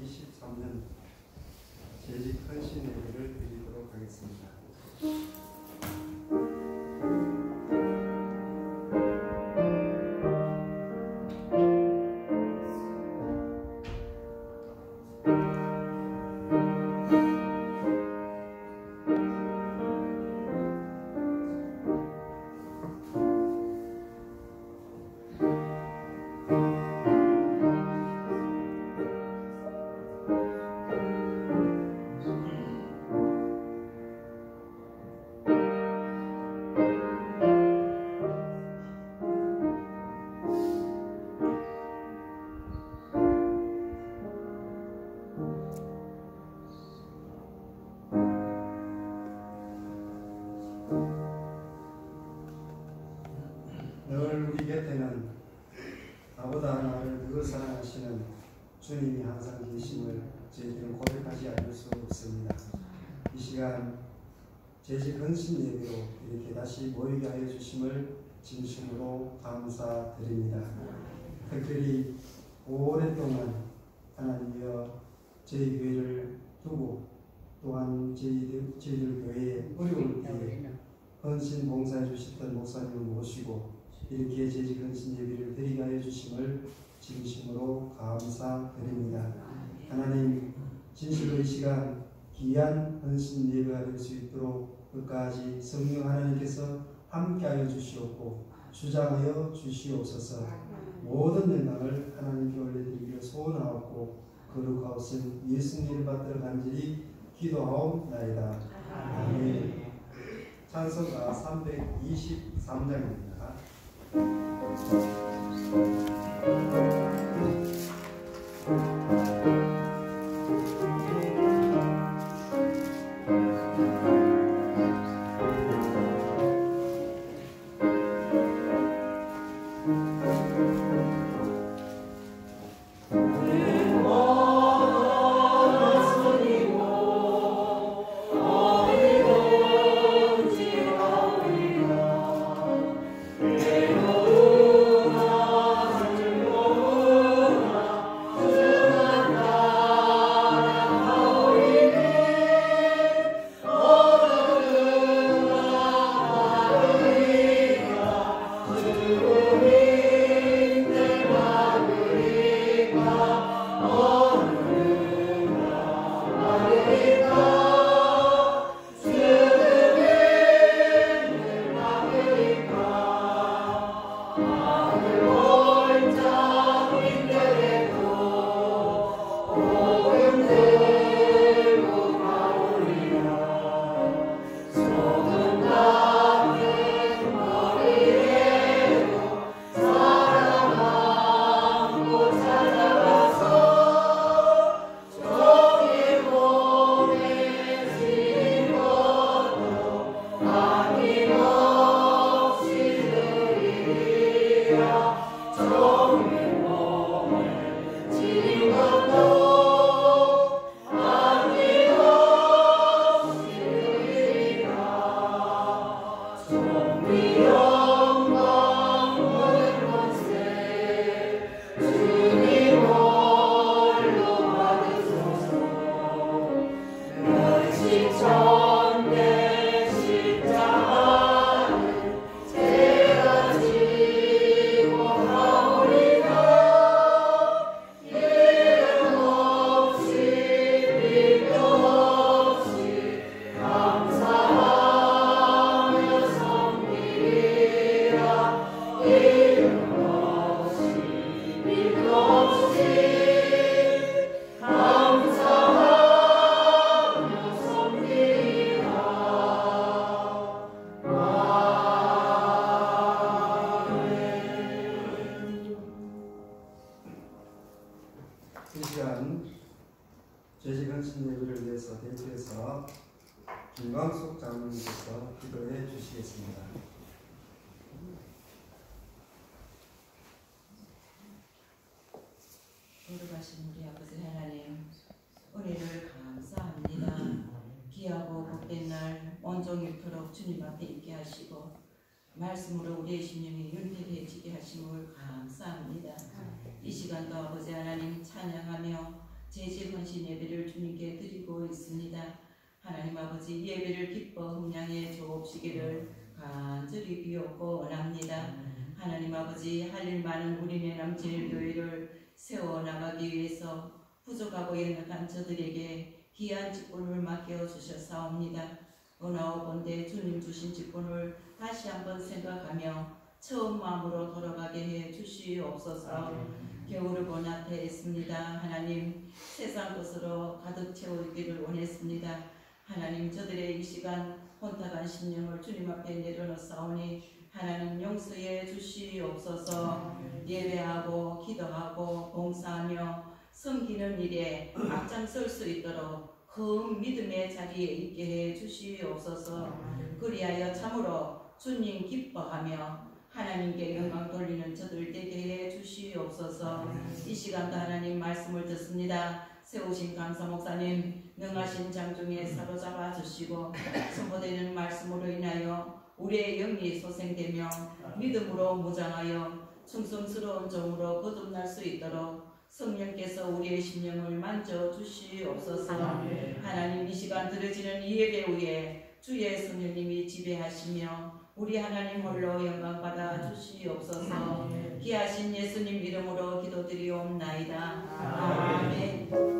2023년 재직 헌신 예배를 드리도록 하겠습니다. 늘 우리 곁에는 나보다 나를 더 사랑하시는 주님이 항상 계심을 저희들은 고백하지 않을 수 없습니다. 이 시간 재직 헌신 예배로 이렇게 다시 모이게 하여 주심을 진심으로 감사드립니다. 특별히 오랫동안 하나님이여 저희 교회를 두고 또한 저희들 교회에 어려울 때에 헌신 봉사해 주셨던 목사님을 모시고 이렇게 재직 헌신 예배를 드리게 하여 주심을 진심으로 감사드립니다. 하나님, 진실로 이 시간 귀한 헌신 예배가 될 수 있도록 끝까지 성령 하나님께서 함께하여 주시옵고 주장하여 주시옵소서. 모든 영광을 하나님께 올려드리기를 소원하옵고 거룩하신 예수님을 받들어 간절히 기도하옵나이다. 아멘. 찬송가 323장입니다. 이 시간 재직 헌신 예배를 위해서 대표해서 김광숙 장로님께서 기도해 주시겠습니다. 거룩하신 우리 아버지 하나님, 은혜를 감사합니다. 귀하고 복된 날 온종일토록 주님 앞에 있게 하시고 말씀으로 우리의 심령이 윤택해지게 하심을 감사합니다. 이 시간도 아버지 하나님 찬양하며 재직 헌신 예배를 주님께 드리고 있습니다. 하나님 아버지 예배를 기뻐 흥량해 주옵시기를 간절히 비옵고 원합니다. 하나님 아버지 할 일 많은 우리네 남진일교회를 세워나가기 위해서 부족하고 연약한 저들에게 귀한 직분을 맡겨 주셨사옵니다. 은하오건대 주님 주신 직분을 다시 한번 생각하며 처음 마음으로 돌아가게 해 주시옵소서. 겨울을 본 앞에 있습니다. 하나님 세상 것으로 가득 채우기를 원했습니다. 하나님 저들의 이 시간 혼탁한 심령을 주님 앞에 내려놓사오니 하나님 용서해 주시옵소서. 예배하고 기도하고 봉사하며 섬기는 일에 앞장설 수 있도록 큰 믿음의 자리에 있게 해 주시옵소서. 그리하여 참으로 주님 기뻐하며 하나님께 영광 돌리는 저들 되게 해 주시옵소서. 이 시간도 하나님 말씀을 듣습니다. 세우신 감사 목사님 능하신 장중에 사로잡아 주시고 선포되는 말씀으로 인하여 우리의 영이 소생되며 믿음으로 무장하여 충성스러운 종으로 거듭날 수 있도록 성령께서 우리의 심령을 만져 주시옵소서. 하나님 이 시간 드려지는 이 예배 위에 주의 성령님이 지배하시며 우리 하나님 홀로 영광 받아 주시옵소서. 귀하신 예수님 이름으로 기도드리옵나이다. 아멘.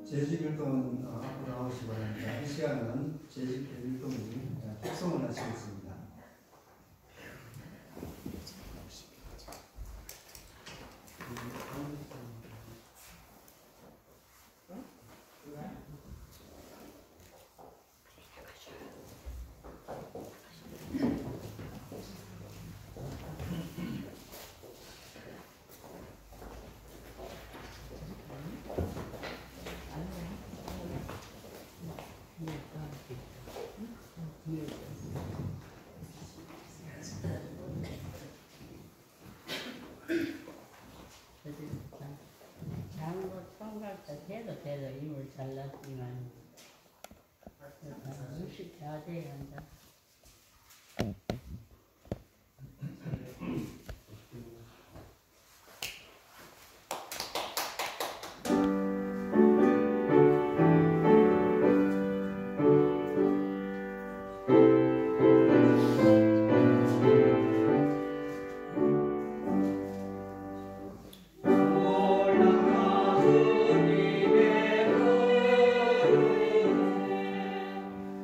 재직일동은 앞으로 나오시기 바랍니다. 이 시간은 재직일동이 축성을 하시겠습니다. 장로 총괄자 돼도 힘을 잘랐지만 음식 다 돼야 한다.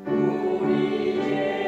우리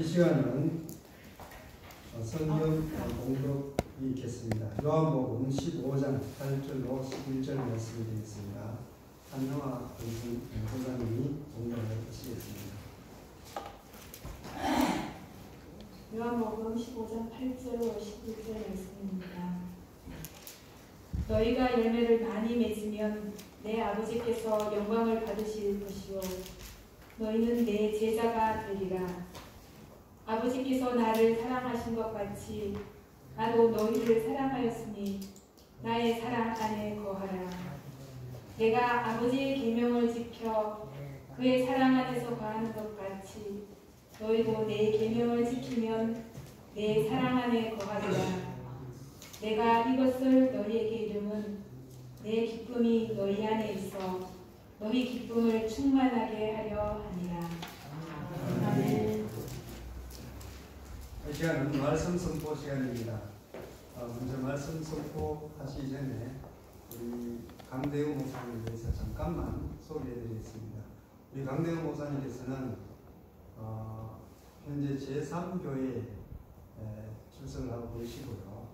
이 시간은 성경 공독이 있겠습니다. 요한복음 15장 8절로 11절 말씀이 되겠습니다. 한영아 선생님이 공독을 하시겠습니다. 요한복음 15장 8절로 11절 말씀입니다. 너희가 열매를 많이 맺으면 내 아버지께서 영광을 받으실 것이요 너희는 내 제자가 되리라. 아버지께서 나를 사랑하신 것 같이 나도 너희를 사랑하였으니 나의 사랑 안에 거하라. 내가 아버지의 계명을 지켜 그의 사랑 안에서 거하는 것 같이 너희도 내 계명을 지키면 내 사랑 안에 거하리라. 내가 이것을 너희에게 이름은 내 기쁨이 너희 안에 있어 너희 기쁨을 충만하게 하려 함이라. 아멘. 이 시간은 말씀 선포 시간입니다. 먼저 말씀 선포하시기 전에 우리 강대우 목사님에 대해서 잠깐만 소개해드리겠습니다. 우리 강대우 목사님께서는 현재 제3교회에 출석을 하고 계시고요.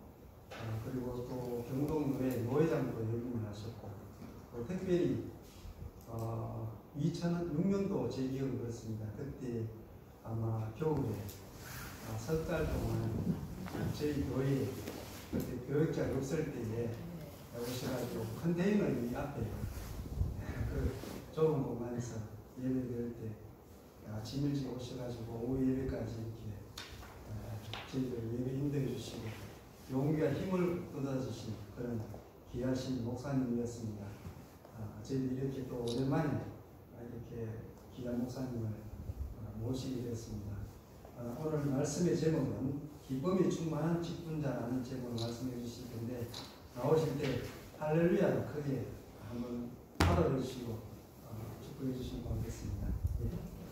그리고 또 경동교회 노회장도 역임을 하셨고, 또 특별히 2006년도 제 기억은 그렇습니다. 그때 아마 겨울에 석 달 동안 저희 교회 그때 교역자가 없을 때에 오셔가지고 컨테이너 이 앞에 그 좁은 공간에서 예배 드릴 때 아침 일찍 오셔가지고 오후 예배까지 이렇게 저희들 예배 인도해 주시고 용기와 힘을 얻어주신 그런 귀하신 목사님이었습니다. 저희들이 이렇게 또 오랜만에 이렇게 귀한 목사님을 모시게 되었습니다. 오늘 말씀의 제목은 기쁨이 충만한 직분자라는 제목을 말씀해 주실 텐데, 나오실 때 할렐루야로 크게 한번 받아해 주시고 축복해 주시면 고맙겠습니다.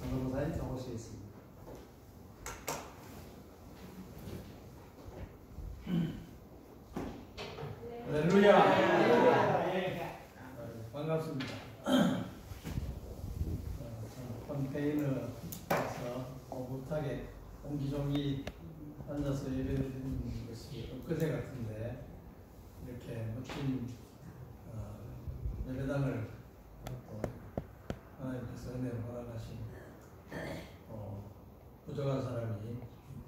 강사님 나오시겠습니다. 할렐루야. 반갑습니다. 컨테이너에서 오붓하게 옹기종기 앉아서 예배드리는 것이 엊그제 같은데 이렇게 멋진 예배당을 하나님께서 은혜로 허락하신 부족한 사람이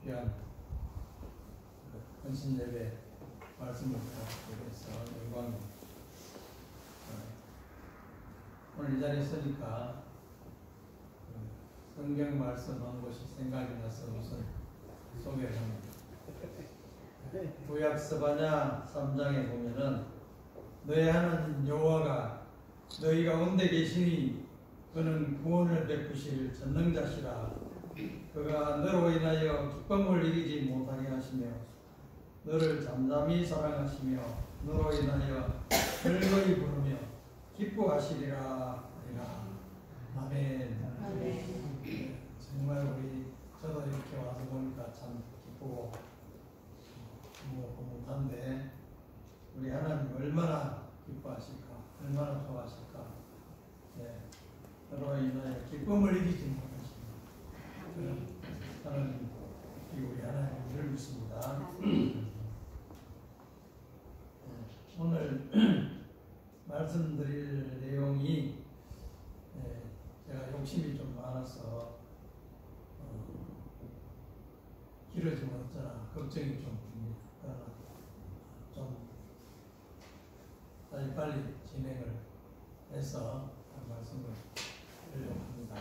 귀한 헌신 예배 말씀을 드리게 해서 영광입니다. 오늘 이 자리에 있으니까 성경 말씀 한 곳이 생각이 나서 우선 소개를 합니다. 구약 스바냐 3장에 보면은 너희 하나님 여호와가 너희 가운데 계시니 그는 구원을 베푸실 전능자시라. 그가 너로 인하여 기쁨을 이기지 못하게 하시며 너를 잠잠히 사랑하시며 너로 인하여 즐거이 부르며 기뻐하시리라. 아멘. 아멘. 정말 저도 이렇게 와서 보니까 참 기쁘고 고무고무한데 우리 하나님 얼마나 기뻐하실까, 얼마나 좋아하실까. 너로 인하여 기쁨을 이기지 못하시며 하나님, 우리 하나님을 믿습니다. 오늘 말씀드릴 내용이 제가 욕심이 좀 많아서 길어지면 어쩌나 걱정이 좀 듭니다. 그러나 좀 빨리 진행을 해서 말씀을 드리려고 합니다.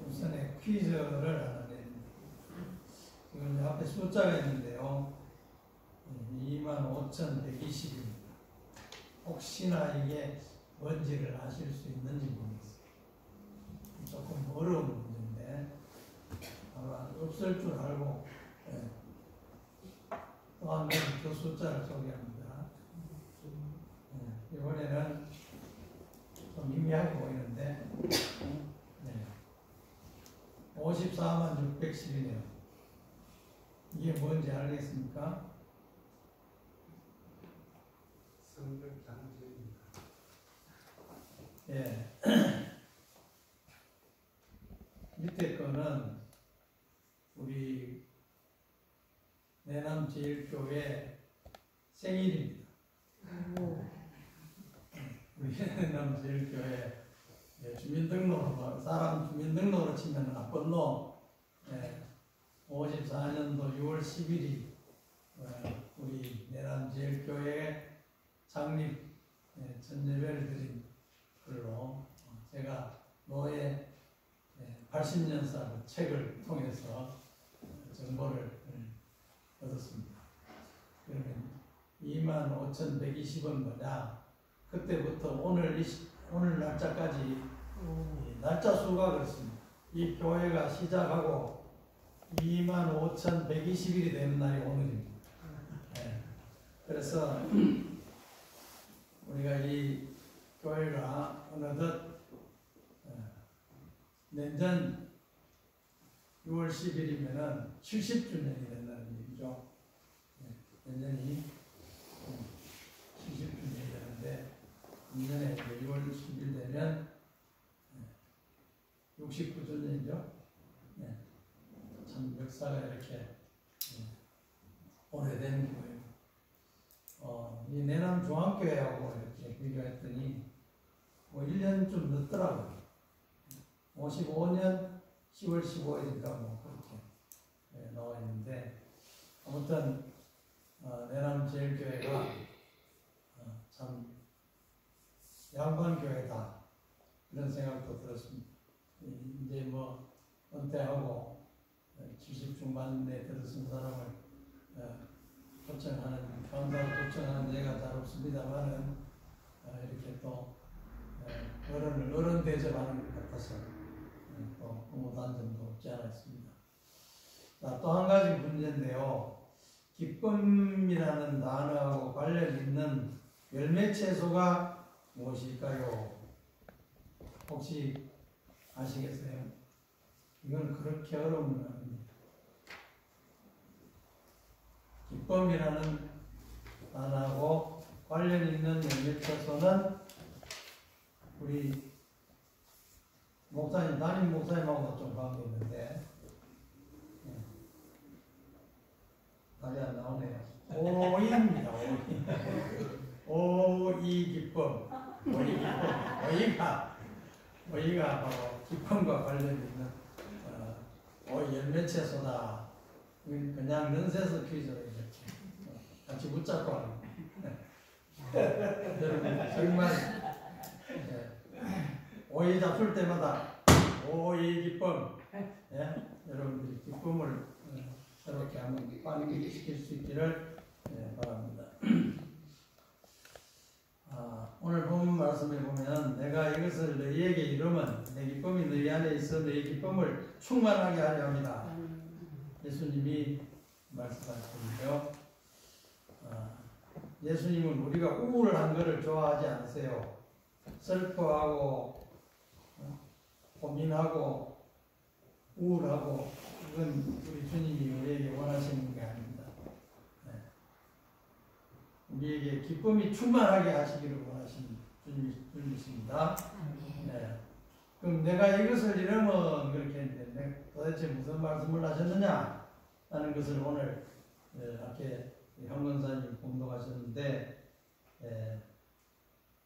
우선에 퀴즈를 하나 냅니다. 지금 이제 앞에 숫자가 있는데요. 25,120입니다. 혹시나 이게 뭔지를 아실 수 있는지 모르겠어요. 조금 어려운 문제인데 아마 없을 줄 알고 또 한 번 그 숫자를 소개합니다. 이번에는 좀 미미하게 보이는데 54 44,610이네요. 이게 뭔지 알겠습니까? 성별 장제입니다. 예. 밑에 거는 우리 내남제일교회 생일입니다. 우리 내남제일교회 주민등록으로, 사람 주민등록으로 치면 나쁜놈 54년도 6월 10일이 우리 내남제일교회 창립 첫 예배를 드린 걸로 제가 노예 80년사 그 책을 통해서 정보를 얻었습니다. 그러면 25,120원 뭐냐? 그때부터 오늘 날짜까지 날짜 수가 그렇습니다. 이 교회가 시작하고 25,120일이 되는 날이 오늘입니다. 그래서 우리가 이 교회가 어느덧 내년 6월 10일이면은 70주년이 된다는 얘기죠. 내년이 70주년이 되는데, 내년에 6월 10일 되면 69주년이죠. 참 역사가 이렇게 오래된 교회고, 이 내남 중앙교회하고 이렇게 비교했더니 1년 좀 늦더라고요. 55년 10월 15일인가 그렇게 나와 있는데, 아무튼 내남제일교회가 참 양반교회다 이런 생각도 들었습니다. 이제 은퇴하고 70 중반에 들어선 사람을 초청하는, 강사로 초청하는 예가 잘 없습니다만은 이렇게 또 어른 대접하는 것 같아서 또 공모한 점도 없지 않아 있습니다. 자, 또 한 가지 문제인데요. 기쁨이라는 단어하고 관련 있는 열매 채소가 무엇일까요? 혹시 아시겠어요? 이건 그렇게 어려운 건 아닙니다. 기쁨이라는 단어하고 관련 있는 열매 채소는 우리 목사님, 담임 목사님하고 좀 관계 있는데, 답이 안 나오네요. 오이입니다. 오이 기쁨. 오이가 바로 기쁨과 관련 있는 오이 열매 채소다. 그냥 넌센스 퀴즈로 이렇게 같이 붙잡고 하는 여러분 정말 오이 잡술 때마다 오이 기쁨, 여러분들이 기쁨을 새롭게 한번 환기시킬 수 있기를 바랍니다. 오늘 본 말씀에 보면 내가 이것을 너희에게 이루면 내 기쁨이 너희 안에 있어 너희 기쁨을 충만하게 하려 합니다. 예수님이 말씀하셨는데요. 예수님은 우리가 우울한 것을 좋아하지 않으세요. 슬퍼하고 고민하고 우울하고, 이건 우리 주님이 우리에게 원하시는 게 아닙니다. 우리에게 기쁨이 충만하게 하시기를 원하시는 주님이십니다. 그럼 내가 이것을 이루면 그렇게 했는데 도대체 무슨 말씀을 하셨느냐 하는 것을 오늘 이렇게 현건사님 공독하셨는데,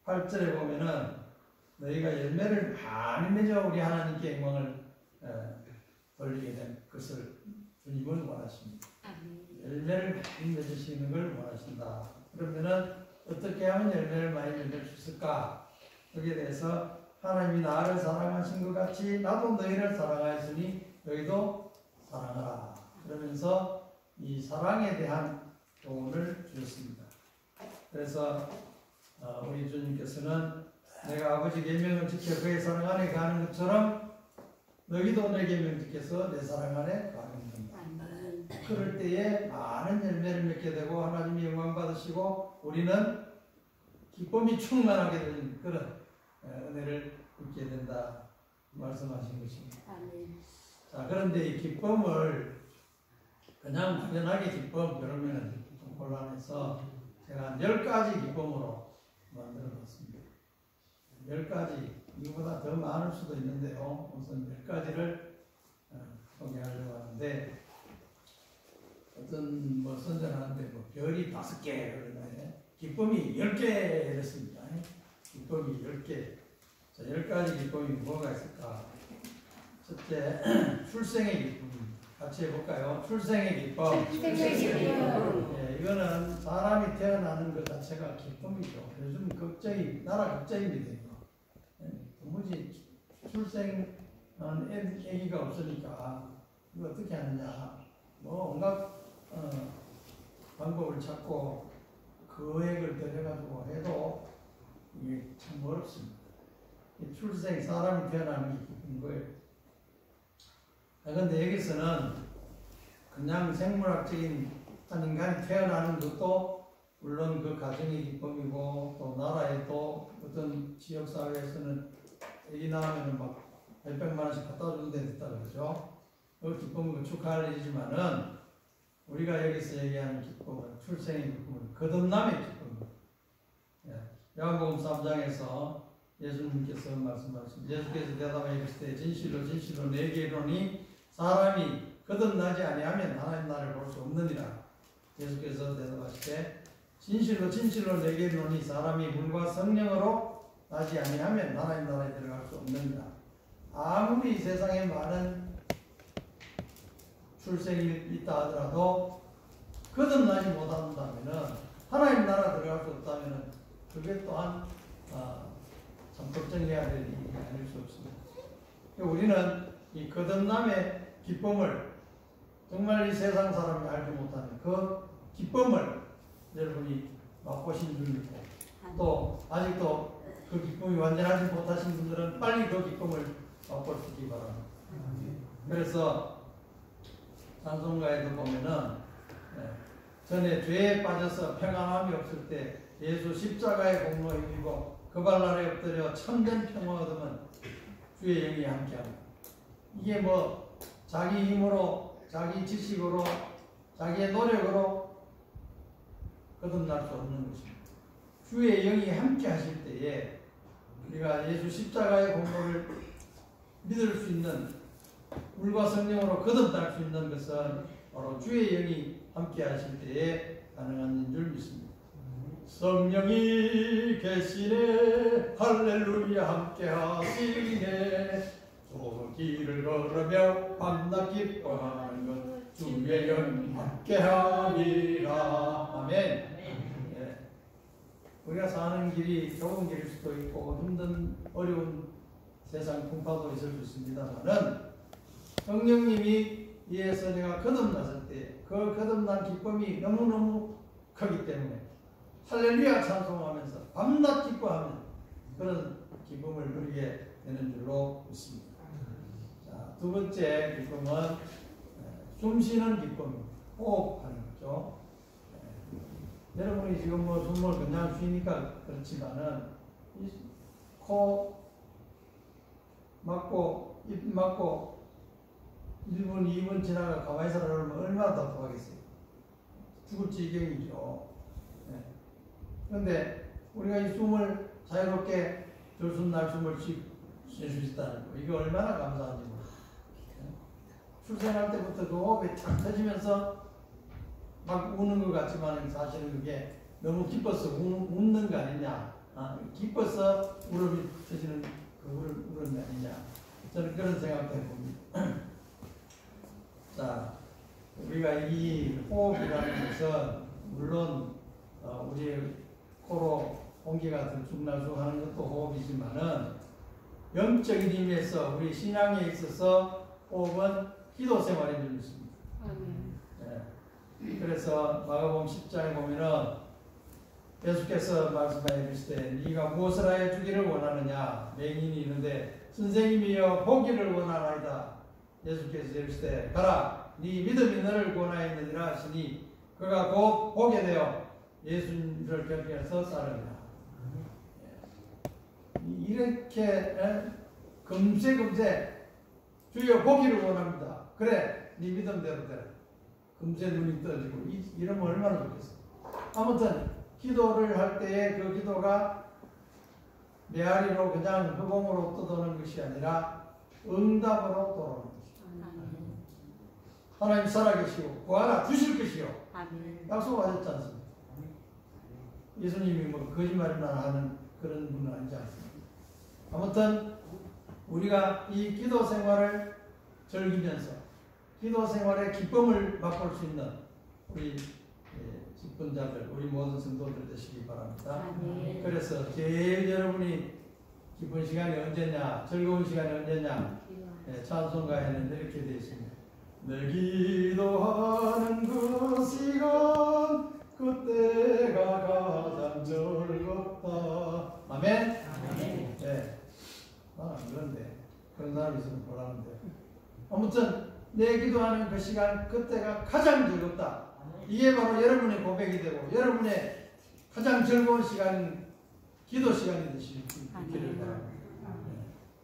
8절에 보면은 너희가 열매를 많이 맺어 우리 하나님께 영광을 돌리게 된 것을 주님은 원하십니다. 열매를 많이 맺으시는 걸 원하신다. 그러면은 어떻게 하면 열매를 많이 맺을 수 있을까? 거기에 대해서 하나님이 나를 사랑하신 것 같이 나도 너희를 사랑하였으니 너희도 사랑하라. 그러면서 이 사랑에 대한 교훈을 주셨습니다. 그래서 우리 주님께서는 내가 아버지 계명을 지켜 그의 사랑 안에 가는 것처럼 너희도 내 계명 지켜서 내 사랑 안에 가는 겁니다. 그럴 때에 많은 열매를 맺게 되고 하나님이 영광 받으시고 우리는 기쁨이 충만하게 되는 그런 은혜를 입게 된다 말씀하신 것입니다. 자, 그런데 이 기쁨을 그냥 막연하게 기쁨 그러면 좀 곤란해서 제가 10가지 기쁨으로 만들어 봤습니다. 10가지, 이거보다 더 많을 수도 있는데요. 우선 10가지를 소개하려고 하는데, 어떤 뭐 선전하는데 뭐 별이 5개 그러는데 기쁨이 10개 이랬습니다. 기쁨이 10개. 자, 10가지 기쁨이 뭐가 있을까? 첫째, 출생의 기쁨. 같이 해볼까요? 출생의 기쁨. 예, 이거는 사람이 태어나는 것 자체가 기쁨이죠. 요즘 걱정이, 나라 걱정입니다. 이거. 예, 도무지 출생한 애기가 없으니까 이거 어떻게 하느냐. 뭐 온갖 방법을 찾고 계획을 들여가지고 해도 이게 참 어렵습니다. 출생, 사람이 태어나는 게 기쁜 거예요. 그런데 여기서는 그냥 생물학적인 한 인간이 태어나는 것도 물론 그 가정의 기쁨이고, 또 나라에 또 어떤 지역사회에서는 애기 낳으면 막 몇백만 원씩 갖다 주는 데 있다 그러죠. 그 기쁨은 축하할 일이지만은 우리가 여기서 얘기하는 기쁨은, 출생의 기쁨은 거듭남의 기쁨입니다. 요한복음 3장에서 예수님께서 말씀하신, 예수께서 대답하여 이르시되 진실로 진실로 내게 이르노니 사람이 거듭나지 아니하면 하나님 나라를 볼 수 없느니라. 예수께서 대답하시되 진실로 진실로 내게 이르노니 사람이 물과 성령으로 나지 아니하면 하나님 나라에 들어갈 수 없느니라. 아무리 세상에 많은 출생이 있다 하더라도 거듭나지 못한다면, 하나님 나라 들어갈 수 없다면 그게 또한 참 걱정해야 될 일이 아닐 수 없습니다. 우리는 이 거듭남의 기쁨을, 정말 이 세상 사람이 알지 못하는 그 기쁨을 여러분이 맛보신 분이 있고, 또 아직도 그 기쁨이 완전하지 못하신 분들은 빨리 그 기쁨을 맛볼 수 있기 바랍니다. 그래서 찬송가에도 보면은 전에 죄에 빠져서 평안함이 없을 때 예수 십자가의 공로에 힘입어 그 발 아래 엎드려 참된 평화 얻으면 주의 영이 함께합니다. 이게 뭐 자기 힘으로, 자기 지식으로, 자기의 노력으로 거듭날 수 없는 것입니다. 주의 영이 함께 하실 때에 우리가 예수 십자가의 공로를 믿을 수 있는, 물과 성령으로 거듭날 수 있는 것은 바로 주의 영이 함께 하실 때에 가능한 줄 믿습니다. 성령이 계시네 할렐루야 함께 하시네 좁은 길을 걸으며 밤낮 기뻐하는 것 주의 영 함께 하리라. 아멘. 예. 우리가 사는 길이 좁은 길일 수도 있고 힘든 어려운 세상 풍파도 있을 수 있습니다만은 성령님이 이에서 내가 거듭났을 때 그 거듭난 기쁨이 너무너무 크기 때문에 할렐루야 찬송하면서 밤낮 기뻐하는 그런 기쁨을 누리게 되는 줄로 믿습니다. 자, 두 번째 기쁨은 숨 쉬는 기쁨입니다. 호흡하는 거죠. 여러분이 지금 뭐 숨을 그냥 쉬니까 그렇지만은 코 막고 입 막고 1분, 2분 지나가 가만히 있으라 그러면 얼마나 답답하겠어요. 죽을 지경이죠. 그런데 우리가 이 숨을 자유롭게 들숨날숨을 쉴 수 있다는 거, 이거 얼마나 감사한지 모르겠어요. 출생할 때부터 그 호흡이 탁 터지면서 막 우는 것 같지만 사실은 그게 너무 기뻐서 웃는 거 아니냐, 기뻐서 무릎이 터지는 그 울은 거 아니냐, 저는 그런 생각도 해봅니다. 자, 우리가 이 호흡이라는 것은 물론 우리 코로 공기가 들쑥날쑥 하는 것도 호흡이지만은 영적인 의미에서 우리 신앙에 있어서 호흡은 기도 생활인 줄 믿습니다. 네. 그래서 마가복음 10장에 보면은 예수께서 말씀하여 이르시되 네가 무엇을 하여 주기를 원하느냐, 맹인이 있는데 선생님이여 보기를 원하나이다. 예수께서 이르시되 가라 네 믿음이 너를 구원하였느니라 하시니 그가 곧 보게 되어 예수님을 곁에서 따르니라. 이렇게 금세 주여 보기를 원합니다. 그래, 네 믿음대로 되라. 금세 눈이 떠지고 이러면 얼마나 좋겠어. 아무튼 기도를 할 때에 그 기도가 메아리로 그냥 허공으로 떠도는 것이 아니라 응답으로 돌아오는 것이다. 하나님 살아계시고 구하라 주실 것이요. 약속하셨지 않습니까? 예수님이 뭐 거짓말이나 하는 그런 분은 아니지 않습니까? 아무튼 우리가 이 기도 생활을 즐기면서 기도 생활의 기쁨을 맛볼 수 있는 우리 직분자들, 우리 모든 성도들 되시기 바랍니다. 그래서 제일 여러분이 기쁜 시간이 언제냐, 즐거운 시간이 언제냐, 찬송가에는 이렇게 되어 있습니다. 늘 기도하는 그 시간, 그때가 가장 즐겁다. 아멘? 네. 안 그런데. 그런 사람이 있으면 곤란한데. 아무튼, 내 기도하는 그 시간, 그때가 가장 즐겁다. 이게 바로 여러분의 고백이 되고, 여러분의 가장 즐거운 시간, 기도 시간이 되시기를 바랍니다.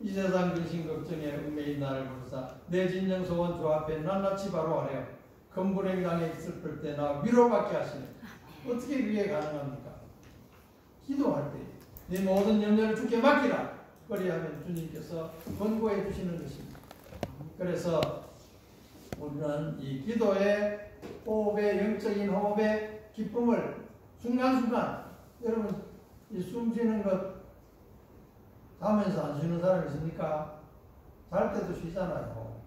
이 세상 근심 걱정에 얽매인 나를 부르사 내 진정 소원 주 앞에 낱낱이 바로 하래요. 큰 불행 당해 슬플 때 나 위로받게 하시네. 어떻게 그게 가능합니까? 기도할 때 내 모든 염려를 주께 맡기라. 그리하면 주님께서 권고해 주시는 것입니다. 그래서 우리는 이 기도의 호흡의 영적인 호흡의 기쁨을 순간순간 여러분 이 숨 쉬는 것 자면서 안 쉬는 사람 있습니까? 잘 때도 쉬잖아요.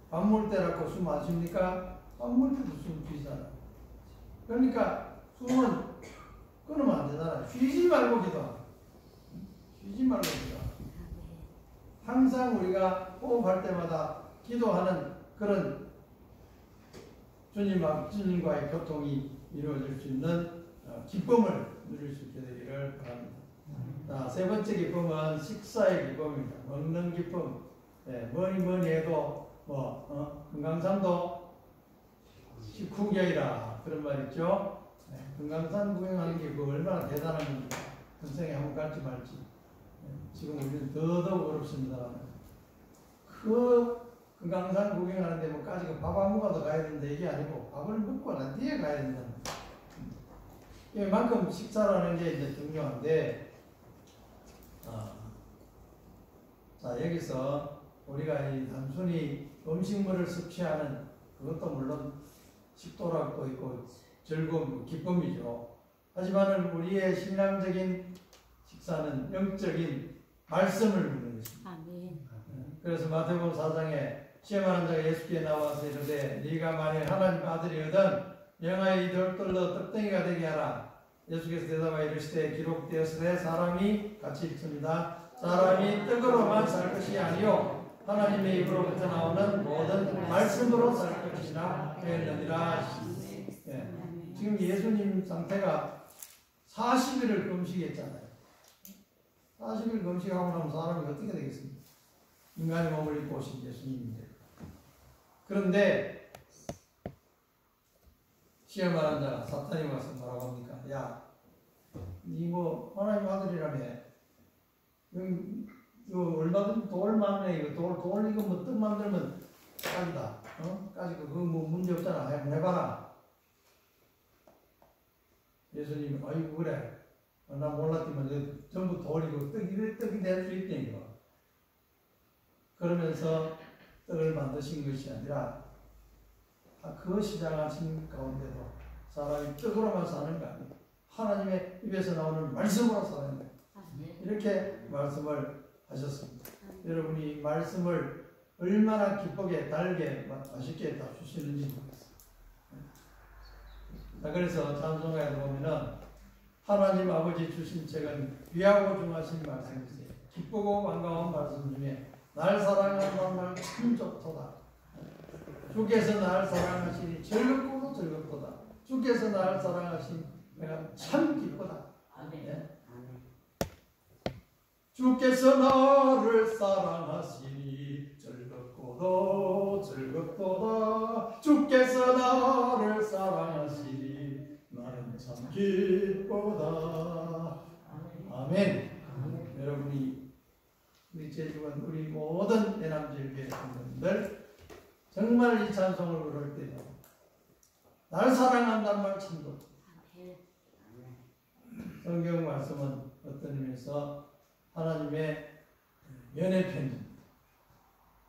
밥 먹을 때라고 숨 안 쉽니까? 밥 먹을 때도 숨 쉬잖아요. 그러니까 숨은 끊으면 안 되잖아요. 쉬지 말고 기도하라. 쉬지 말고 기도하라. 항상 우리가 호흡할 때마다 기도하는 그런 주님과의 교통이 이루어질 수 있는 기쁨을 누릴 수 있게 되기를 바랍니다. 자, 세 번째 기쁨은 식사의 기쁨입니다. 먹는 기쁨. 뭐니 해도 금강산도 식후경이라 그런 말 있죠. 금강산 구경하는 게 얼마나 대단한 겁니까? 평생에 한번 갈지 말지. 지금 우리는 더더욱 어렵습니다. 그 금강산 구경하는데 뭐까지 밥 안 먹어도 가야 된다 이게 아니고 밥을 먹고 난 뒤에 가야 된다. 이만큼 식사라는 게 이제 중요한데, 자 여기서 우리가 이 단순히 음식물을 섭취하는 그것도 물론 식도락도 있고 즐거움, 기쁨이죠. 하지만 우리의 신앙적인 식사는 영적인 말씀을 묻는 것입니다. 그래서 마태복음 4장에 시험하는 자가 예수께 나와서 이르되 네가 만일 하나님 아들이거든 명하여 이 돌들로 떡덩이가 되게 하라. 예수께서 대답하여 이르시되 기록되었으되 사람이 같이 읽습니다. 사람이 떡으로만 살 것이 아니요 하나님의 입으로부터 나오는 모든 말씀으로 살 것이라 하였느니라. 지금 예수님 상태가 40일을 금식했잖아요. 40일 금식하고 나면 사람이 어떻게 되겠습니까? 인간의 몸을 입고 오신 예수님인데. 그런데 시험하는 자가 사탄이 와서 뭐라고 합니까? 야, 니 뭐 하나님 아들이라며 이거 얼마든 돌 만에 이거 돌 이거 뭐 떡 만들면 딱이다. 까지고 그거 뭐 문제 없잖아. 한번 해봐라. 예수님 아이고 그래. 나 몰랐지만 전부 돌이고 떡이 될 수 있대 이거. 그러면서 떡을 만드신 것이 아니라 그 시장하신 가운데도 사람이 떡으로만 사는 거 아니에요. 하나님의 입에서 나오는 말씀으로 사는 거예요. 이렇게 말씀을 하셨습니다. 여러분이 말씀을 얼마나 기쁘게 달게 맛있게 다 주시는지 모르겠어요. 자, 그래서 찬송가에 보면은 하나님 아버지 주신 책은 귀하고 중하신 말씀이세요. 기쁘고 반가운 말씀 중에 날 사랑하는 말 참 좋도다. 주께서 나를 사랑하시니 즐겁고도 즐겁도다. 주께서 나를 사랑하시니 내가 참 기쁘다. 네? 주께서 나를 사랑하시니 즐겁고도 즐겁도다. 주께서 나를 사랑하시니 나는 참 기쁘다. 아멘. 여러분이 우리 우리 제주원, 우리 모든 대남지역의 성도님들 정말 이 찬송을 부를 때 날 사랑한다는 말 참 좋다. 성경 말씀은 어떤 의미에서 하나님의 연애 편지,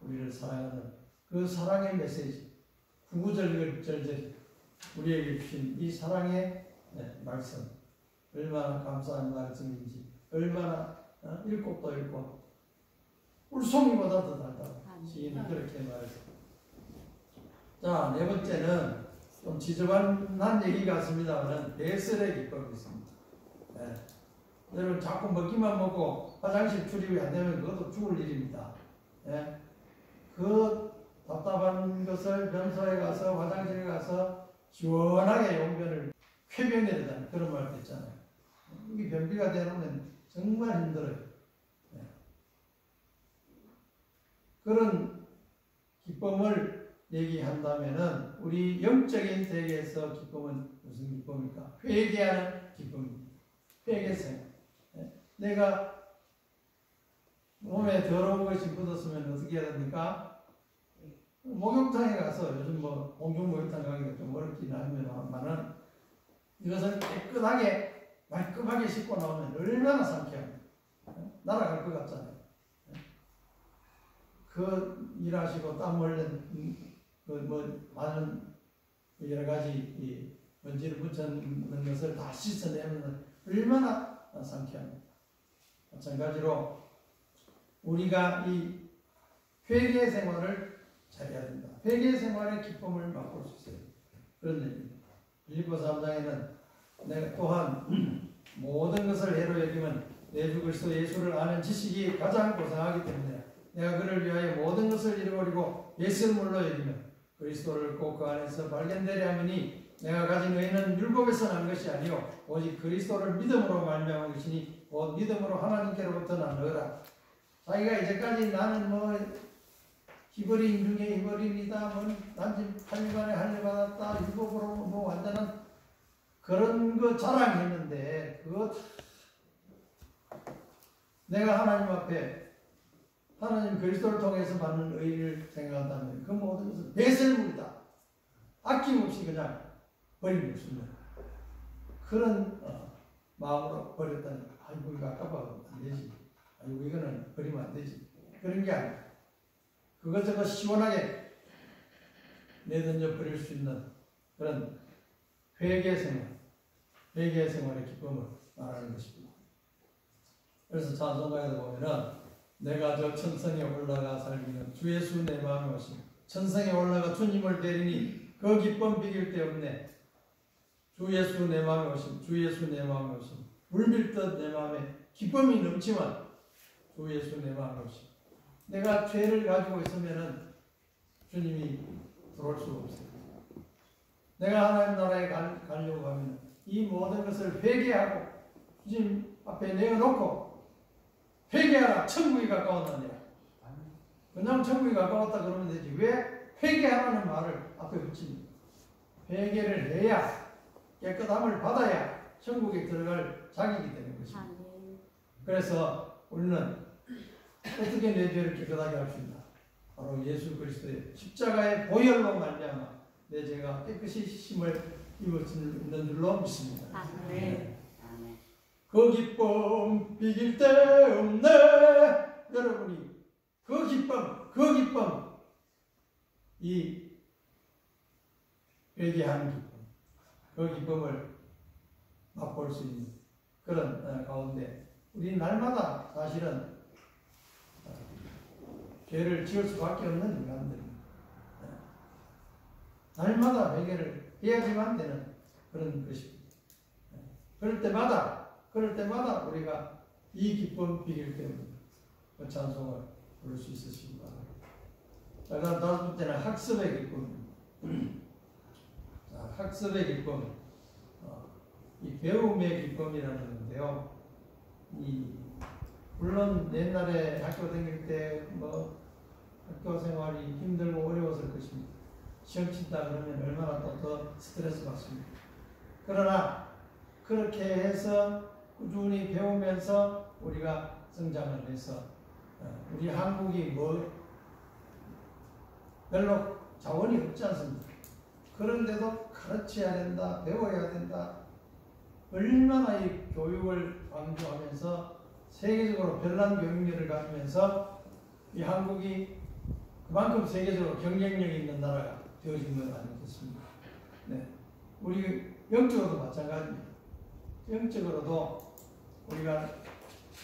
우리를 사랑하는 그 사랑의 메시지, 구구절절 우리에게 주신 이 사랑의 말씀, 얼마나 감사한 말씀인지, 얼마나 읽고 또 읽고 울송이보다 더 달다. 시인은 그렇게 말했습니다. 자, 네 번째는 좀 지저분한 얘기 같습니다만 배설의 기법이 있습니다. 여러분 자꾸 먹기만 먹고 화장실 출입이 안 되면 그것도 죽을 일입니다. 그 답답한 것을 변소에 가서 화장실에 가서 시원하게 용변을 쾌변이라는 그런 말도 있잖아요. 이게 변비가 되면 정말 힘들어요. 그런 기쁨을 얘기한다면은 우리 영적인 세계에서 기쁨은 무슨 기쁨입니까? 회개하는 기쁨입니다. 회개생. 내가 몸에 더러운 것이 묻었으면 어떻게 해야 됩니까? 목욕탕에 가서 요즘 뭐 공중 목욕탕 가기가 좀 어렵긴 하지만은 이것을 깨끗하게 말끔하게 씻고 나오면 얼마나 상쾌합니까? 날아갈 것 같잖아요. 그 일하시고 땀 흘린 많은 여러 가지 먼지를 묻혀놓는 것을 다 씻어내면 얼마나 상쾌합니다. 마찬가지로 우리가 이 회개 생활을 잘해야 된다. 회개 생활의 기쁨을 맛볼 수 있어요. 그런 얘기입니다. 빌립보서 3장에는 내가 또한 모든 것을 해로 여기면 내 주 그리스도 예수를 아는 지식이 가장 고상하기 때문에 내가 그를 위하여 모든 것을 잃어버리고 예수를 물러 여기면 그리스도를 꼭 그 안에서 발견되려 하느니 내가 가진 의는 율법에서 난 것이 아니요 오직 그리스도를 믿음으로 말미암은 것이니 곧 믿음으로 하나님께로부터 난 너라. 자기가 이제까지 나는 뭐 히브리인 중에 히브리인이다, 뭐 단지 할례반에 할례 받았다, 율법으로 뭐 완전한 그런 거 자랑했는데 그거 내가 하나님 앞에 하나님 그리스도를 통해서 받는 의를 생각한다면 그 모든 것은 배설물이다. 아낌없이 그냥 버리는 것입니다. 그런 마음으로 버렸다니 아이고 이거 아까봐 안 되지. 아이고 이거는 버리면 안 되지. 그런 게 아니야. 그것저것 시원하게 내던져 버릴 수 있는 그런 회개 생활, 회개 생활의 기쁨을 말하는 것입니다. 그래서 찬송가에도 보면은 내가 저 천성에 올라가 살기는 주 예수 내 마음에 오시며 천성에 올라가 주님을 뵈리니 그 기쁨 비길 데 없네. 주 예수 내 마음에 오시며 주 예수 내 마음에 오시며 물밀듯 내 마음에 기쁨이 넘치면 주 예수 내 마음에 오시며 내가 죄를 가지고 있으면은 주님이 들어올 수가 없어요. 내가 하나님 나라에 가려고 하면 이 모든 것을 회개하고 주님 앞에 내어놓고 회개하라. 천국이 가까웠느냐. 그냥 천국이 가까웠다 그러면 되지. 왜 회개하라는 말을 앞에 붙입니까? 회개를 해야 깨끗함을 받아야 천국에 들어갈 자격이 되는 것입니다. 그래서 우리는 어떻게 내 죄를 깨끗하게 할 수 있나? 바로 예수 그리스도의 십자가의 보혈로 말미암아 내 죄가 깨끗이 씻음을 입을 수 있는 줄로 믿습니다. 아멘. 그 기쁨 비길 데 없네. 여러분이 그 기쁨 이 회개하는 기쁨, 그 기쁨을 맛볼 수 있는 그런 가운데 우리 날마다 사실은 죄를 지을 수밖에 없는 인간들입니다. 날마다 회개를 해야지만 되는 그런 것입니다. 그럴 때마다 우리가 이 기쁨 비길 때문에 그 찬송을 부를 수 있으시기 바랍니다. 자, 그다음 다섯 번째는 학습의 기쁨입니다. 자, 학습의 기쁨, 이 배움의 기쁨이라는 건데요. 물론 옛날에 학교 다닐 때 뭐 학교 생활이 힘들고 어려웠을 것입니다. 시험 친다 그러면 얼마나 또 더 스트레스 받습니다. 그러나 그렇게 해서 꾸준히 배우면서 우리가 성장을 해서 우리 한국이 뭐 별로 자원이 없지 않습니까? 그런데도 가르쳐야 된다, 배워야 된다. 얼마나 이 교육을 강조하면서 세계적으로 별난 교육열을 가지면서 이 한국이 그만큼 세계적으로 경쟁력이 있는 나라가 되어진 것 아니겠습니까? 네. 우리 영적으로도 마찬가지입니다. 영적으로도 우리가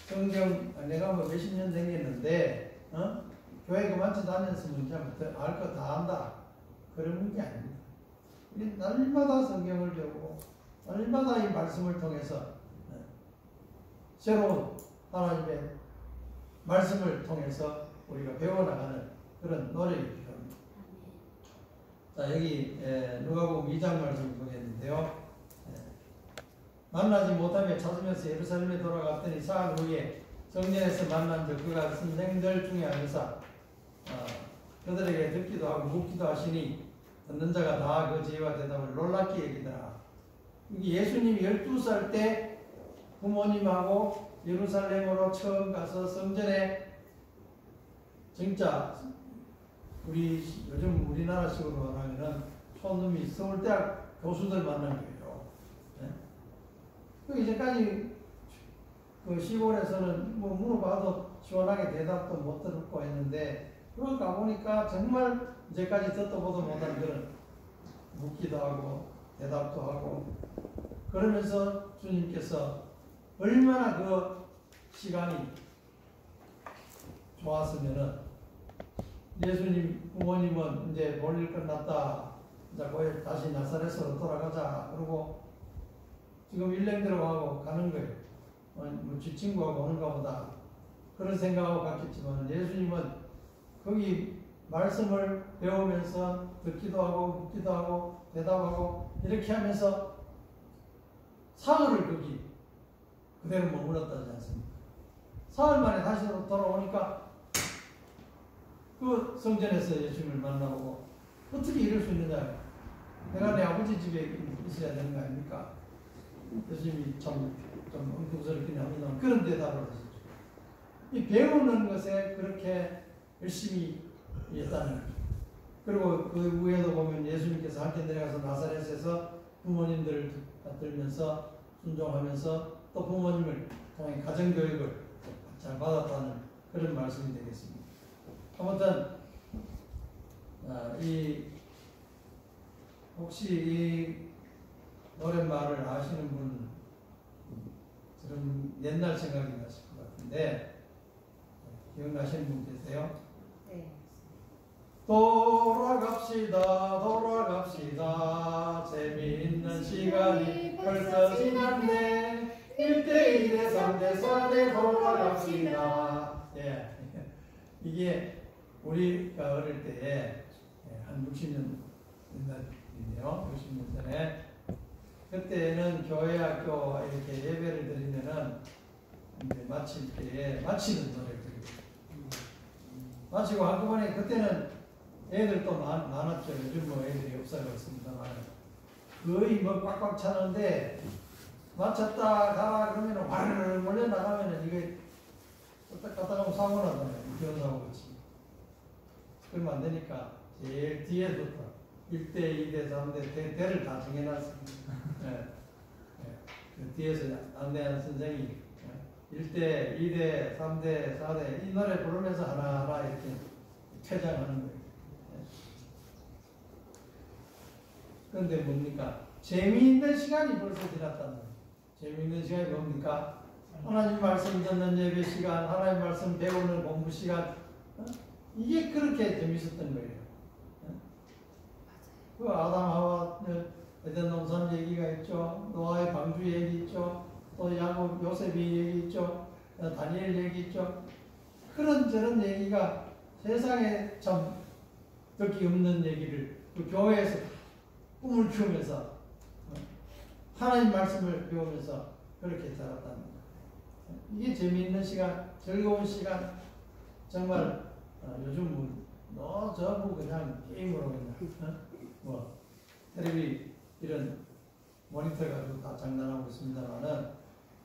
성경 내가 뭐 몇십 년 다녔는데 교회 그만치 다녀서 문제부터 알 거 다 안다 그런 게 아닙니다. 우리 날마다 성경을 배우고 날마다 이 말씀을 통해서 새로운 하나님의 말씀을 통해서 우리가 배워나가는 그런 노력이 필요합니다. 자, 여기 누가복음 2장 말씀 보겠는데요. 만나지 못하며 찾으면서 예루살렘에 돌아갔더니 사흘 후에 성전에서 만난 적 그가 선생들 중에 하여서 그들에게 듣기도 하고 묻기도 하시니 듣는 자가 다 그 지혜와 대답을 놀랍게 여기더라. 예수님이 12살 때 부모님하고 예루살렘으로 처음 가서 성전에 진짜 우리 요즘 우리나라식으로 하면은 촌놈이 서울대학 교수들 만난 거예요. 네? 그 이제까지 그 시골에서는 뭐 물어봐도 시원하게 대답도 못 듣고 했는데 그걸 가보니까 정말 이제까지 듣도 보도 못한 그런 묻기도 하고 대답도 하고 그러면서 주님께서 얼마나 그 시간이 좋았으면은 예수님 부모님은 이제 볼일 끝났다. 이제 거기 다시 나사렛으로 돌아가자. 그러고 지금 일행 들어가고 가는 거예요. 뭐 쥐친구하고 오는가 보다. 그런 생각하고 갔겠지만 예수님은 거기 말씀을 배우면서 듣기도 하고 묻기도 하고 대답하고 이렇게 하면서 사흘을 거기 그대로 머물렀다지 않습니까? 사흘 만에 다시 돌아오니까 그 성전에서 예수님을 만나보고 어떻게 이럴 수 있느냐? 내가 내 아버지 집에 있어야 되는 거 아닙니까? 예수님이 좀 엉뚱스럽긴 합니다. 그런 대답을 하시죠. 이 배우는 것에 그렇게 열심히 했다는 거죠. 그리고 그 후에도 보면 예수님께서 함께 내려가서 나사렛에서 부모님들을 받들면서 순종하면서 또 부모님을 통해 가정교육을 잘 받았다는 그런 말씀이 되겠습니다. 아무튼 혹시 이 노랫말을 아시는 분 저는 옛날 생각이 나실 것 같은데 기억나시는 분 계세요? 네. 돌아갑시다 재미있는 시간이 벌써 지났네 1대 2대 3대 4대 돌아갑시다. 예. 이게 우리가 어릴 때에 한 60년 옛날이네요. 60년 전에 그때는 교회 학교 이렇게 예배를 드리면은 이제 마칠 때에 마치는 노래를 드리고 마치고 한꺼번에 그때는 애들도 많았죠. 요즘 뭐 애들이 없어서 그렇습니다만 거의 뭐 꽉꽉 차는데 마쳤다 가라 그러면 와르르 몰려 나가면은 이게 갔다 가면 사고 나잖아요. 기원사고 같이. 그러면 안 되니까 제일 뒤에부터 1대 2대 3대 대를 다 정해놨습니다. 네. 그 뒤에서 안내하는 선생이 1대 2대 3대 4대 이 노래 부르면서 하나하나 이렇게 퇴장하는 거예요. 그런데 뭡니까? 재미있는 시간이 벌써 지났다는 거예요. 재미있는 시간이 뭡니까? 하나님 말씀 듣는 예배 시간, 하나님 말씀 배우는 공부 시간, 이게 그렇게 재밌었던 거예요. 그 아담 하와 에덴 동산 얘기가 있죠. 노아의 방주 얘기 있죠. 또 야곱 요셉이 얘기 있죠. 다니엘 얘기 있죠. 그런저런 얘기가 세상에 참 듣기 없는 얘기를 그 교회에서 꿈을 키우면서 하나님 말씀을 배우면서 그렇게 자랐다는 거예요. 이게 재미있는 시간, 즐거운 시간, 정말 요즘 뭐 전부 그냥 게임으로 그냥 뭐 텔레비 이런 모니터 가지고 다 장난하고 있습니다만은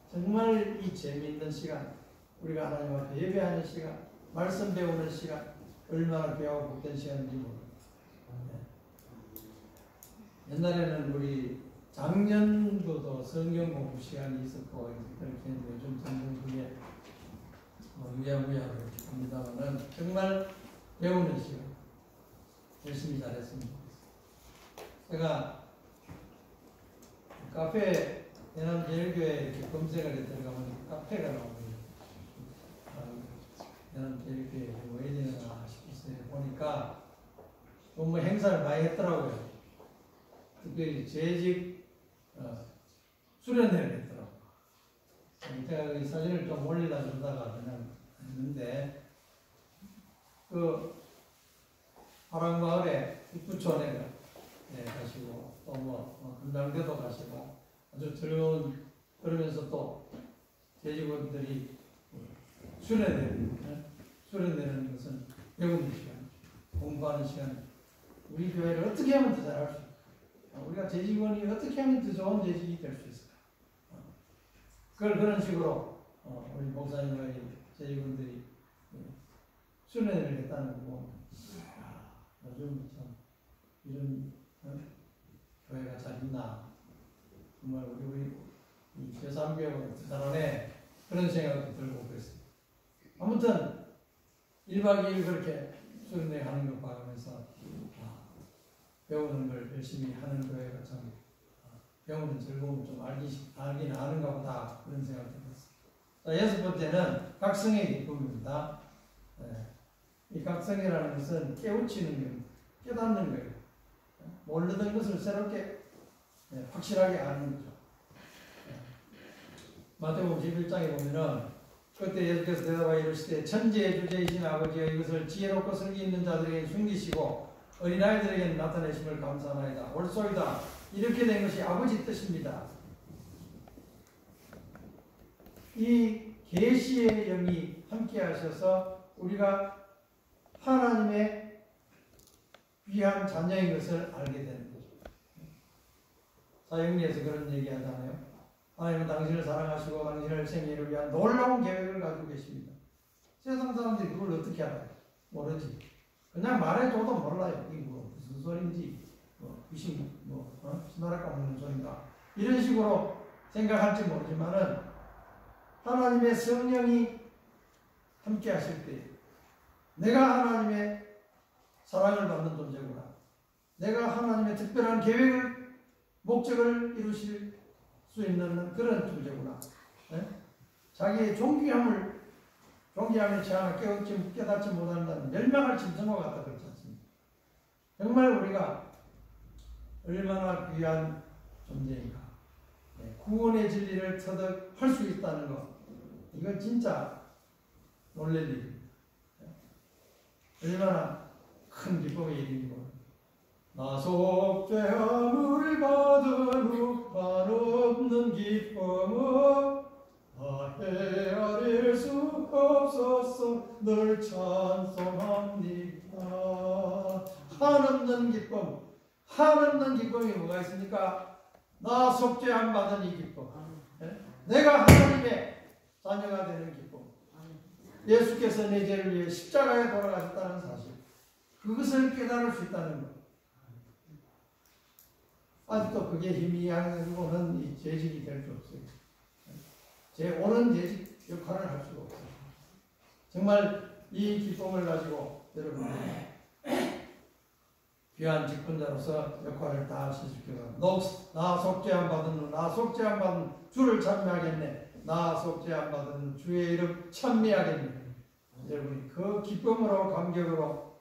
정말 이 재미있는 시간, 우리가 하나님 앞에 예배하는 시간, 말씀 배우는 시간 얼마나 귀하고 복된 시간인지 모릅니다. 옛날에는 우리 작년도도 성경 공부 시간이 있었고 그렇게 했는데 요즘 성경 그게 유야무야로 합니다만은 정말 배우는 시간 열심히 잘했습니다. 제가 카페 대남제일교회 이렇게 검색을 들어가면 카페가 나오거든요. 대남제일교회 왜 되나 싶었어요. 보니까 뭐 행사를 많이 했더라고요. 특별히 재직 수련회를 했더라고요. 제가 이 사진을 좀 올리다 주다가 그냥 했는데 그 화랑마을에 입구촌에 가시고 또 뭐 금강대도 가시고 아주 즐거운 그러면서 또 재직원들이 수련회라는 것은 배우는 시간, 공부하는 시간, 우리 교회를 어떻게 하면 더 잘할 수 있을까? 우리가 재직원이 어떻게 하면 더 좋은 재직이 될 수 있을까? 그런 식으로 우리 목사님과 재직원들이 수련회를 했다는 거고, 요즘 참 이런 교회가 잘 있나? 정말 우리 제3교회가 대단하네 그런 생각도 들고 그랬습니다. 아무튼 1박 2일 그렇게 수련회 하는 거 봐가면서 배우는 걸 열심히 하는 교회가 참 배우는 즐거움 좀 알긴 아는가 보다 그런 생각이 들었습니다. 6번째는 각성의 기쁨입니다. 이 각성이라는 것은 깨우치는 거예요. 깨닫는 거예요. 모르던 것을 새롭게 확실하게 아는 거죠. 마태복음 11장에 보면은 그때 예수께서 대답하여 이르시되 천지의 주제이신 아버지여 이것을 지혜롭고 성기 있는 자들에게 숨기시고 어린아이들에게는 나타내심을 감사하나이다. 옳소이다. 이렇게 된 것이 아버지 뜻입니다. 이 계시의 영이 함께 하셔서 우리가 하나님의 귀한 자녀인 것을 알게 되는 거죠. 사형리에서 그런 얘기 하잖아요. 하나님은 당신을 사랑하시고 당신을 생애를 위한 놀라운 계획을 가지고 계십니다. 세상 사람들이 그걸 어떻게 알아요? 모르지. 그냥 말해줘도 몰라요. 이게 무슨 소리인지, 귀신, 신나라 까먹는 소리인가. 이런 식으로 생각할지 모르지만은 하나님의 성령이 함께 하실 때 내가 하나님의 사랑을 받는 존재구나. 내가 하나님의 특별한 계획을, 목적을 이루실 수 있는 그런 존재구나. 네? 자기의 존귀함을 취하나 깨닫지 못한다는 멸망할 짐승과 같다 그렇지 않습니까? 정말 우리가 얼마나 귀한 존재인가. 네, 구원의 진리를 터득할 수 있다는 것. 이건 진짜 놀랄 일입니다. 얼마나 큰 기쁨의 일이고. 나 속죄함을 받은 후 한없는 기쁨은 다 헤아릴 수 없어서 늘 찬송합니다. 한없는 기쁨이 뭐가 있습니까? 나 속죄함 받은 이 기쁨. 내가 하나님의 자녀가 되는 기쁨. 예수께서 내 죄를 위해 십자가에 돌아가셨다는 사실. 그것을 깨달을 수 있다는 것. 아직도 그게 희미하고는 이 재직이 될 수 없어요. 옳은 재직 역할을 할 수가 없어요. 정말 이 기쁨을 가지고 여러분 귀한 직분자로서 역할을 다 하실 수 있기를. 나 속죄함 받은 주를 찬미하겠네. 나 속죄함 받은 주의 이름 찬미하겠네. 여러분이 그 기쁨으로 감격으로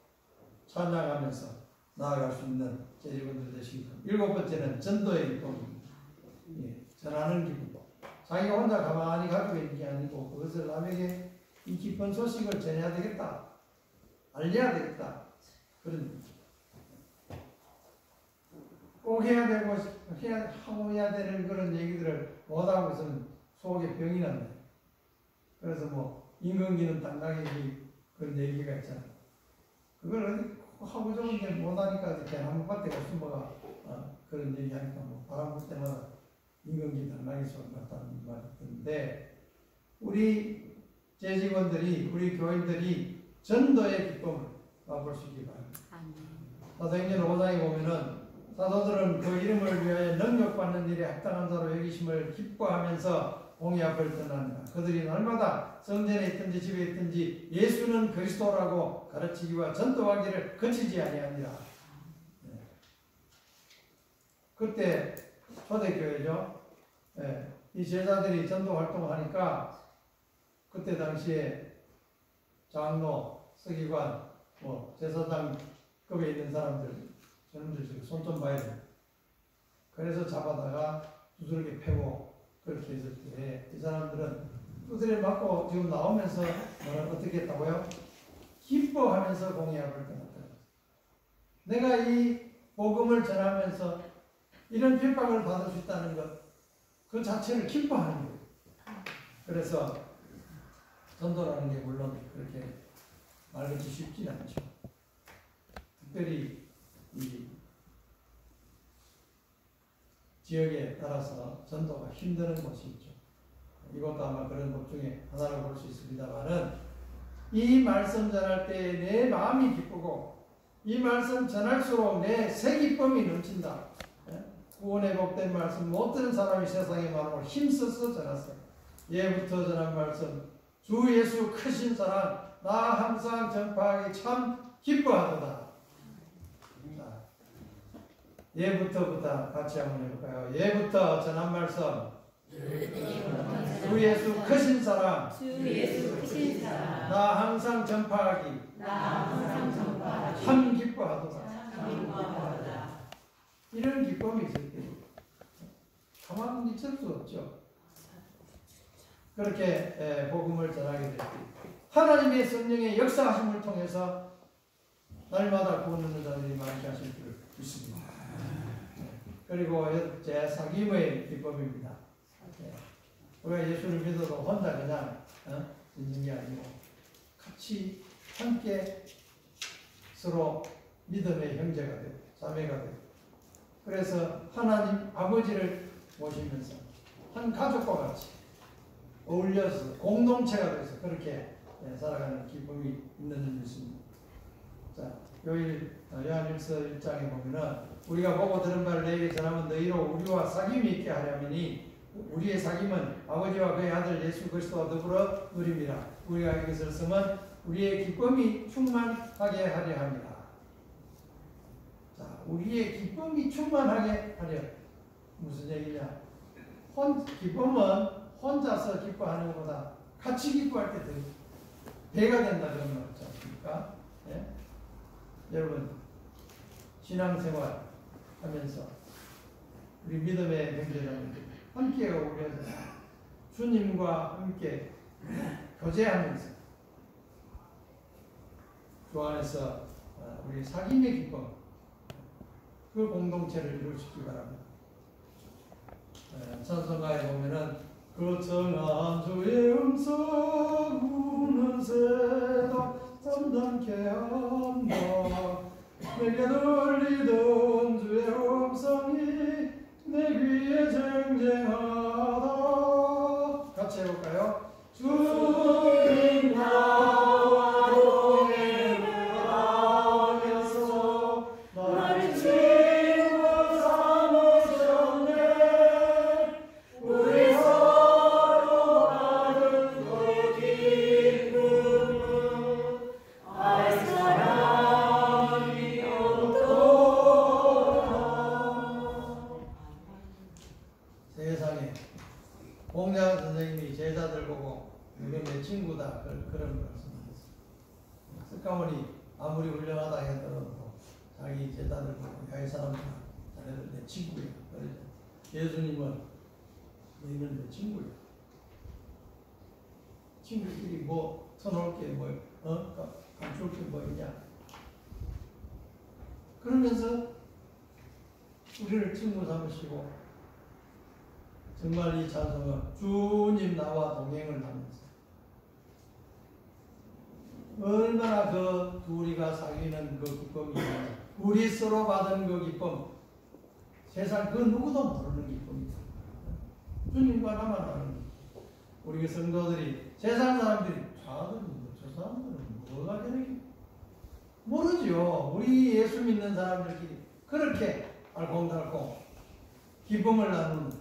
찬양하면서 나아갈 수 있는 재직원들 되시기 바랍니다. 7번째는 전도의 기쁨입니다. 전하는 기쁨. 자기가 혼자 가만히 가지고 있는 게 아니고 그것을 남에게 이 기쁜 소식을 전해야 되겠다. 알려야 되겠다. 그런 꼭 해야 되는 그런 얘기들을 못하고 있으면 속에 병이 난다. 그래서 임금기는 당나귀 그런 얘기가 있잖아. 그걸 어디 하고 좋은데 못하니까 대나무밭에 숨어가 그런 얘기하니까 바람 불 때마다 임금기 당나귀 소리 같다는 말이 있는데 우리 재직원들이 우리 교인들이 전도의 기쁨을 맛볼 수 있기 바랍니다. 사도행전 5장에 보면은 사도들은 그 이름을 위하여 능력받는 일에 합당한 자로 여기심을 기뻐하면서 공의 앞을 떠납니다. 그들이 날마다 성전에 있든지 집에 있든지 예수는 그리스도라고 가르치기와 전도하기를 그치지 아니하니라. 그때 초대교회죠. 이 제자들이 전도 활동을 하니까 그때 당시에 장로, 서기관, 제사장급에 있는 사람들, 저놈들 손 좀 봐야 돼. 그래서 잡아다가 두들겨 패고 그렇게 했을 때 이 사람들은 두드려 맞고 지금 나오면서 어떻게 했다고요? 기뻐하면서 공의 앞을 떠났다. 내가 이 복음을 전하면서 이런 핍박을 받을 수 있다는 것, 그 자체를 기뻐하는 거예요. 그래서 전도라는 게 물론 그렇게 말하기 쉽지 않죠. 특별히 이 지역에 따라서 전도가 힘드는 곳이 있죠. 이것도 아마 그런 것 중에 하나로 볼 수 있습니다만은 이 말씀 전할 때 내 마음이 기쁘고 이 말씀 전할수록 내 새 기쁨이 넘친다. 구원의 복된 말씀 못 들은 사람이 세상에 많으면 힘써서 전하세요. 예부터 전한 말씀 주 예수 크신 사랑 나 항상 전파하기 참 기뻐하도다. 예부터부터 같이 한번 해볼까요? 예부터 전한 말씀 주 예수 크신 사랑 나 항상 전파하기 참 기뻐하도다. 이런 기쁨이 있을 때 가만히 있을 수 없죠. 그렇게 복음을 전하게 될 때 하나님의 성령의 역사하심을 통해서 날마다 구원 얻는 자들이 많게 하실 줄 믿습니다. 그리고 제 사귐의 기쁨입니다. 우리가 예수를 믿어도 혼자 그냥 있는 게 아니고 같이 함께 서로 믿음의 형제가 되고 자매가 되고 그래서 하나님 아버지를 모시면서 한 가족과 같이 어울려서 공동체가 돼서 그렇게 살아가는 기쁨이 있는 줄 믿습니다. 자, 요한일서 1장에 보면은 우리가 보고 들은 바를 너희에게 전하면 너희로 우리와 사귐이 있게 하려니 우리의 사귐은 아버지와 그의 아들 예수 그리스도와 더불어 누립니다. 우리가 이것을 쓰면 우리의 기쁨이 충만하게 하려 합니다. 자, 우리의 기쁨이 충만하게 하려. 무슨 얘기냐? 기쁨은 혼자서 기뻐하는 것보다 같이 기뻐할 때 배가 된다 그런 말 있지 않습니까? 예? 여러분 신앙생활 하면서 우리 믿음의 형제자매들 함께 어울려서 주님과 함께 교제하면서 주 안에서 우리 사귐의 기쁨 그 공동체를 이루시기 바랍니다. 찬송가에 보면은 그 정한 주의 음성 우는 새도 잠잠케 한다 내게 들리던 주의 음성이 내 귀에 쟁쟁하다. 같이 해볼까요? 주님 나와 동행을 하면서 나를 친구 삼으셨네. 우리 서로 받은 그 기쁨은 알 사람이 없도다. 세상에 공자 선생님이 제자들 보고 이건 내 친구다 그런 말씀이었어요. 스카모니 아무리 훌륭하다 해도 자기 제자들 보고 야 이 사람들 자네들 내 친구야. 예수님은 너희는 내 친구야. 친구끼리 뭐 서놓을 게 감출 게 뭐 있냐. 그러면서 우리를 친구 삼으시고 정말 이 찬송은 주님 나와 동행을 하면서 얼마나 그 둘이가 사귀는 그 기쁨이 있는지 우리 서로 받은 그 기쁨 세상 그 누구도 모르는 기쁨이다. 주님과 나만 아는 기쁨. 우리 성도들이 세상 사람들이 다 아들은 저 사람들은 뭐가 되는지 모르죠. 우리 예수 믿는 사람들끼리 그렇게 알콩달콩 기쁨을 나누는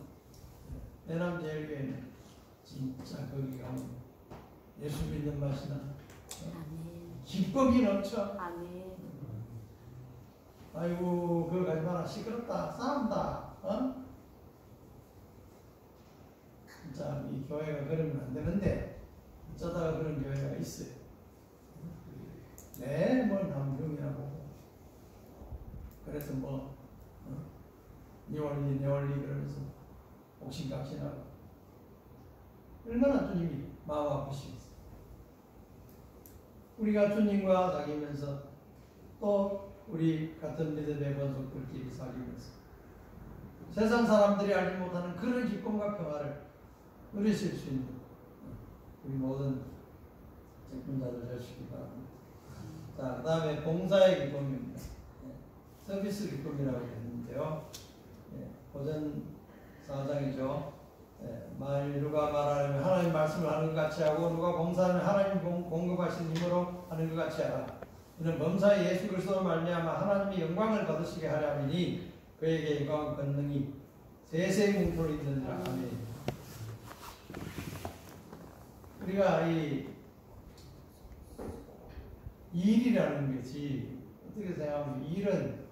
내남제일교회는 진짜 거기 가면 예수 믿는 맛이 나. 기쁨이 넘쳐. 아이고 그거 가지 마라. 시끄럽다. 싸운다. 진짜 이 교회가 그러면 안 되는데 어쩌다가 그런 교회가 있어요. 네, 뭐 남중이라고. 그래서 뭐 네 원리 그러면서 옥신각신하고 얼마나 주님이 마음 아프시겠어요. 우리가 주님과 사귀면서 또 우리 같은 믿음의 권속들끼리 사귀면서 세상 사람들이 알지 못하는 그런 기쁨과 평화를 누리실 수 있는 우리 모든 직분자들 되시기 바랍니다. 자, 그 다음에 봉사의 기쁨입니다. 서비스 기쁨이라고 했는데요. 고전 4장이죠. 만일 누가 말하려면 하나님 말씀을 하는 것 같이 하고 누가 봉사하면 하나님 공급하신 힘으로 하는 것 같이 하라. 이는 범사의 예수 그리스도로 말미암아 하나님이 영광을 받으시게 하려 함이니 그에게 영광 권능이 세세 뭉토로 있느니라. 아멘. 우리가 이 일이라는 것이 어떻게 생각하면 일은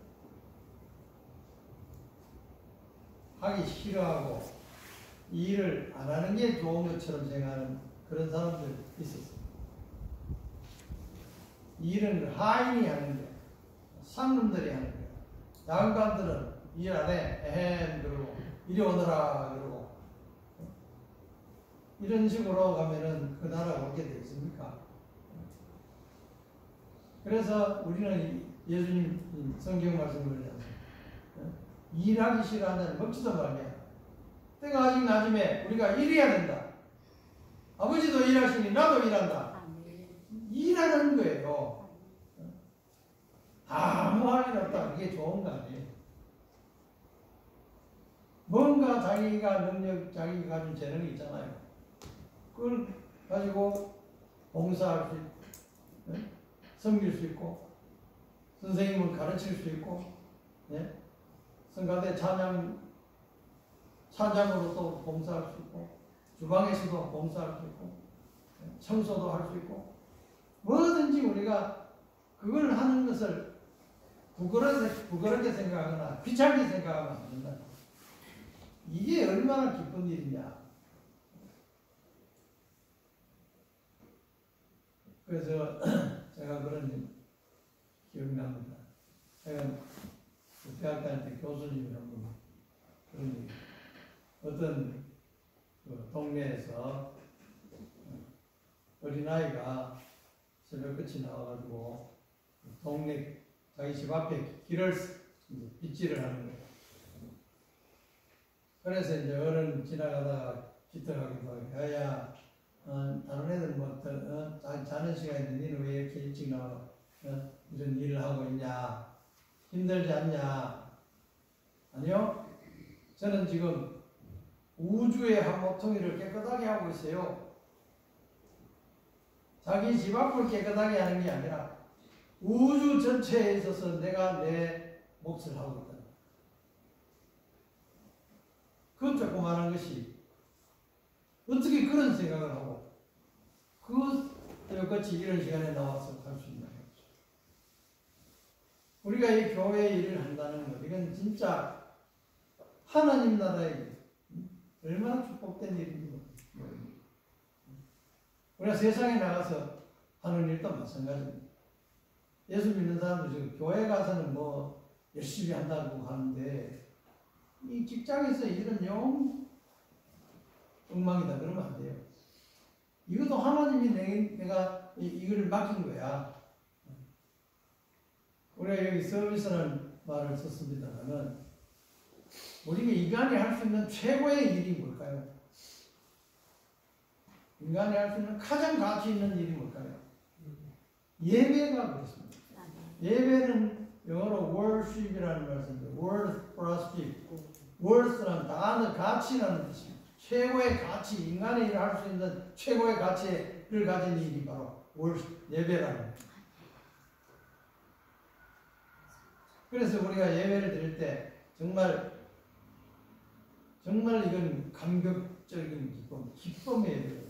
하기 싫어하고 이 일을 안 하는 게 좋은 것처럼 생각하는 그런 사람들 있었어요. 이 일은 하인이 하는 거야. 상놈들이 하는 거야. 양반들은 일 안 해. 에헴 그러고 이리 오너라 그러고 이런 식으로 가면은 그 나라가 어떻게 되겠습니까? 그래서 우리는 예수님 성경 말씀을 보면 일하기 싫어하는 자는 먹지도 말아야. 때가 아직 낮음에 우리가 일해야 된다. 아버지도 일하시니 나도 일한다. 일하는 거예요. 아무 할 일 없다. 그게 좋은 거 아니에요. 뭔가 자기가 능력, 자기가 가진 재능이 있잖아요. 그걸 가지고 봉사할 수 있고, 섬길 수 있고, 선생님을 가르칠 수 있고, 성가대 찬양으로 또 봉사할 수 있고, 주방에서도 봉사할 수 있고, 청소도 할 수 있고, 뭐든지 우리가 그걸 하는 것을 부끄럽게 생각하거나 귀찮게 생각하면 안 된다. 이게 얼마나 기쁜 일이냐. 그래서 제가 그런 기억이 납니다. 제가 대학 다닐 때 교수님이 한 분 그런 얘기. 어떤 그 동네에서 어린아이가 새벽 끝이 나와가지고 동네 자기 집 앞에 길을 빗질을 하는 거예요. 그래서 이제 어른 지나가다가 빗들어가기도 하고, 야야, 다른 애들 뭐, 자는 시간인데 니는 왜 이렇게 일찍 나와? 이런 일을 하고 있냐? 힘들지 않냐? 아니요? 저는 지금 우주의 한 모퉁이를 깨끗하게 하고 있어요. 자기 집 앞을 깨끗하게 하는 게 아니라 우주 전체에 있어서 내가 내 몫을 하고 있다. 그 조그마한 것이 어떻게 그런 생각을 하고 그것이 이런 시간에 나와서 할 수 있나. 우리가 이 교회 일을 한다는 것, 이건 진짜 하나님 나라에 얼마나 축복된 일인지 모릅니다. 우리가 세상에 나가서 하는 일도 마찬가지입니다. 예수 믿는 사람들 지금 교회 가서는 뭐 열심히 한다고 하는데 이 직장에서 일은 영 엉망이다 그러면 안 돼요. 이것도 하나님이 내가 이걸 맡긴 거야. 우리가 여기 서비스라는 말을 썼습니다만 우리가 인간이 할 수 있는 최고의 일이 뭘까요? 인간이 할 수 있는 가장 가치 있는 일이 뭘까요? 예배가 그렇습니다. 예배는 영어로 worship이라는 말씀입니다. worth plus worth라는 단어 가치라는 뜻입니다. 최고의 가치, 인간의 일을 할 수 있는 최고의 가치의 예배를 가진 일이 바로 예배라는 거예요. 그래서 우리가 예배를 드릴 때 정말 이건 감격적인 기쁨의 예배거든요.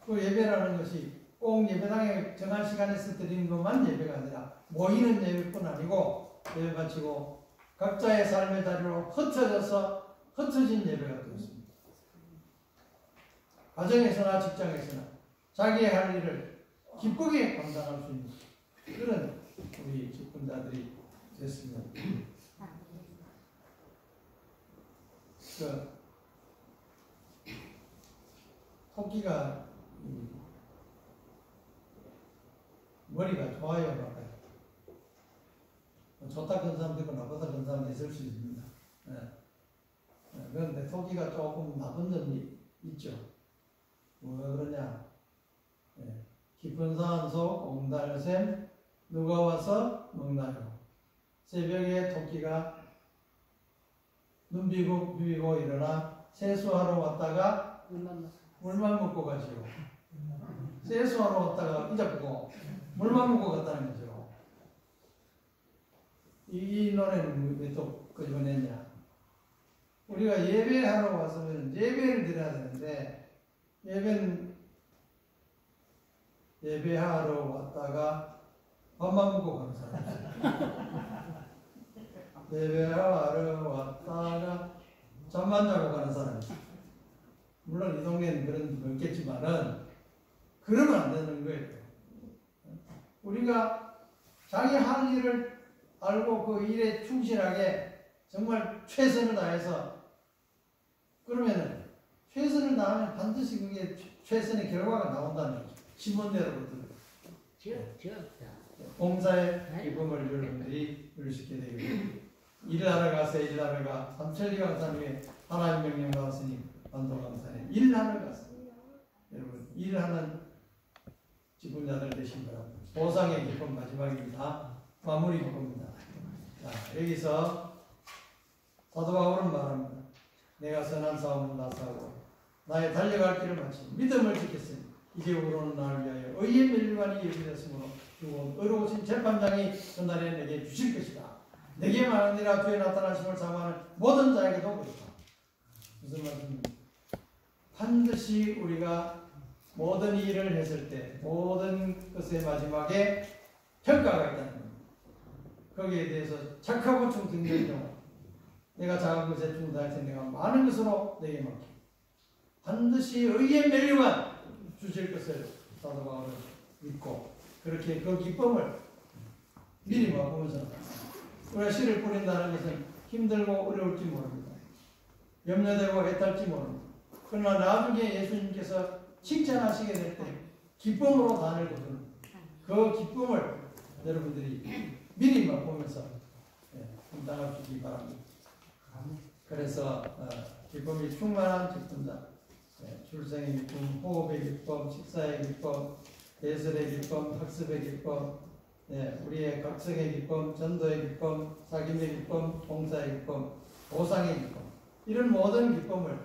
그 예배라는 것이 꼭 예배당에 정한 시간에서 드리는 것만 예배가 아니라 모이는 예배뿐 아니고 예배 마치고 각자의 삶의 자리로 흩어진 예배가 되었습니다. 가정에서나 직장에서나 자기의 할 일을 기쁘게 감당할 수 있는 그런 우리 직분자들이 됐으면 토끼가 머리가 좋아요, 나빠요? 좋다 그런 사람도 있고 나쁘다 그런 사람도 있을 수 있습니다. 그런데 토끼가 조금 나쁜 점이 있죠. 왜 그러냐? 깊은 산 속 옹달샘 누가 와서 먹나요? 새벽에 토끼가 눈 비비고 일어나 세수하러 왔다가 물만 먹고 가지요. 세수하러 왔다가 잊어보고 물만 먹고 갔다는 거죠. 이 노래는 왜 또 끄집어냈냐? 우리가 예배하러 왔으면 예배를 드려야 되는데 예배하러 왔다가 밥만 먹고 가는 사람. 예배하러 왔다가 잠만 자고 가는 사람. 물론 이 동네는 그런 분 없겠지만은 그러면 안 되는 거예요. 우리가 자기 할 일을 알고 그 일에 충실하게 정말 최선을 다해서 그러면은 최선을 다하면 반드시 그게 최선의 결과가 나온다는 거죠. 신문대로부터 봉사의 기쁨을 여러분들이 누리시게 되겠습니다. 일하러 가서 일하러 가. 삼천리 강산에 하나님 명령 나왔으니 반도 강산에 일하러 가서 여러분 일하는 직분자들 되신 바랍니다. 보상의 기쁨 마지막입니다. 마무리 기쁨입니다. 자, 여기서 사도 바울은 말합니다. 내가 선한 싸움을 다 싸우고 나의 달려갈 길을 마치고 믿음을 지켰으니 이제 우러는 나를 위하여 의의 멸류관이 예비되었으므로 주 의로우신 재판장이 그날에 내게 주실 것이다. 내게만 아니라 주의 나타나심을 사모하는 모든 자에게도 그렇다. 무슨 말씀입니까? 반드시 우리가 모든 일을 했을 때 모든 것의 마지막에 평가가 있다는 겁니다. 거기에 대해서 착하고 충성된 경우 내가 작은 것에 충성할 때 내가 많은 것으로 내게 맡겨 반드시 의의 멸류관 주실 것을 사도 바울은 믿고 그렇게 그 기쁨을 미리 맛보면서 우리가 씨를 뿌린다는 것은 힘들고 어려울지 모릅니다. 염려되고 애탈지 모릅니다. 그러나 나중에 예수님께서 칭찬하시게 될 때 기쁨으로 단을 거두는 그 기쁨을 여러분들이 미리 맛보면서 감당할 수 있기 바랍니다. 그래서 기쁨이 충만한 직분자 출생의 기쁨, 호흡의 기쁨, 식사의 기쁨, 예술의 기쁨, 학습의 기쁨, 우리의 각성의 기쁨, 전도의 기쁨, 사귐의 기쁨, 봉사의 기쁨, 보상의 기쁨 이런 모든 기쁨을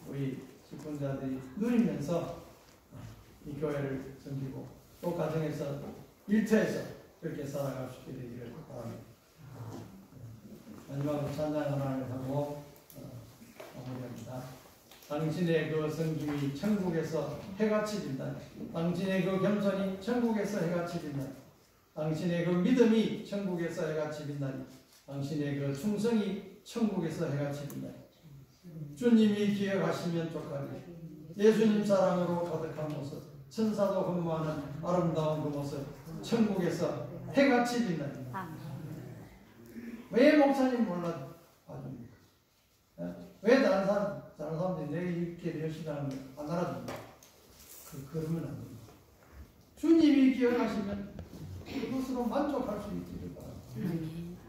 우리 직분자들이 누리면서 이 교회를 섬기고 또 가정에서 일터에서 그렇게 살아갈 수 있게 되기를 바랍니다. 마지막으로 찬양 하나를 하고 마무리합니다. 당신의 그 섬김이 천국에서 해같이 빛나니 당신의 그 겸손이 천국에서 해같이 빛나니 당신의 그 믿음이 천국에서 해같이 빛나니 당신의 그 충성이 천국에서 해같이 빛나니 주님이 기억하시면 족하리 예수님 사랑으로 가득한 모습 천사도 흠모하는 아름다운 그 모습 천국에서 해같이 빛나니 왜 목사님 몰라 봐줍니까? 왜 다른 사람들이 내가 이렇게 열심히 하는 걸 안 알아줍니까? 그러면 안 됩니다. 주님이 기억하시면 그것으로 만족할 수 있기를 바랍니다.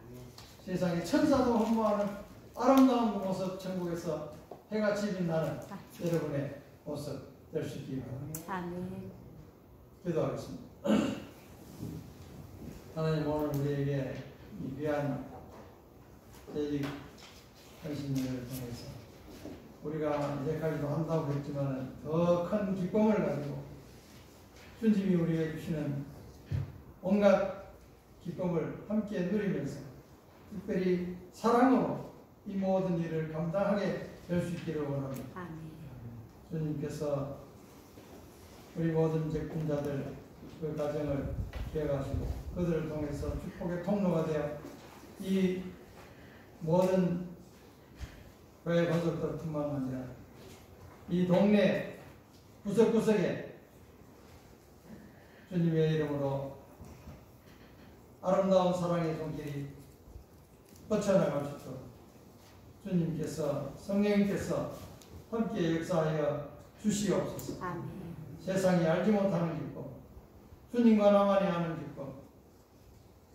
세상에 천사도 흠모하는 아름다운 그 모습 천국에서 해같이 빛나는 여러분의 모습 될 수 있기를 바랍니다. 기도하겠습니다. 하나님 오늘 우리에게 이 귀한 재직 헌신을 통해서 우리가 이제까지도 한다고 했지만 더 큰 기쁨을 가지고 주님이 우리에게 주시는 온갖 기쁨을 함께 누리면서 특별히 사랑으로 이 모든 일을 감당하게 될 수 있기를 원합니다. 주님께서 우리 모든 적군자들 그 가정을 기억하시고 그들을 통해서 축복의 통로가 되어 이 모든 교회 건설들뿐만 아니라 이 동네 구석구석에 주님의 이름으로 아름다운 사랑의 손길이 뻗쳐나갈 수 있도록 주님께서 성령님께서 함께 역사하여 주시옵소서. 세상이 알지 못하는 기쁨, 주님과 나만이 아는 기쁨,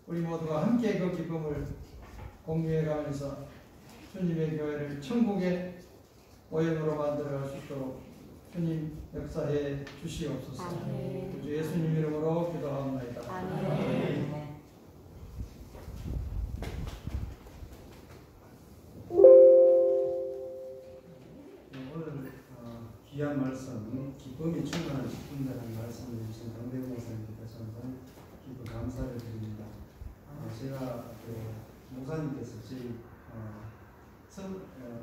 우리 모두가 함께 그 기쁨을 공유해가면서 주님의 교회를 천국의 모형으로 만들어갈 수 있도록 주님 역사해 주시옵소서. 주 예수님 이름으로 기도합니다. 오늘 귀한 말씀, 기쁨이 충만한 직분자라는 말씀을 주신 강대우 목사님께 다시 한번 기쁘 감사를 드립니다. 제가 목사님께서 저희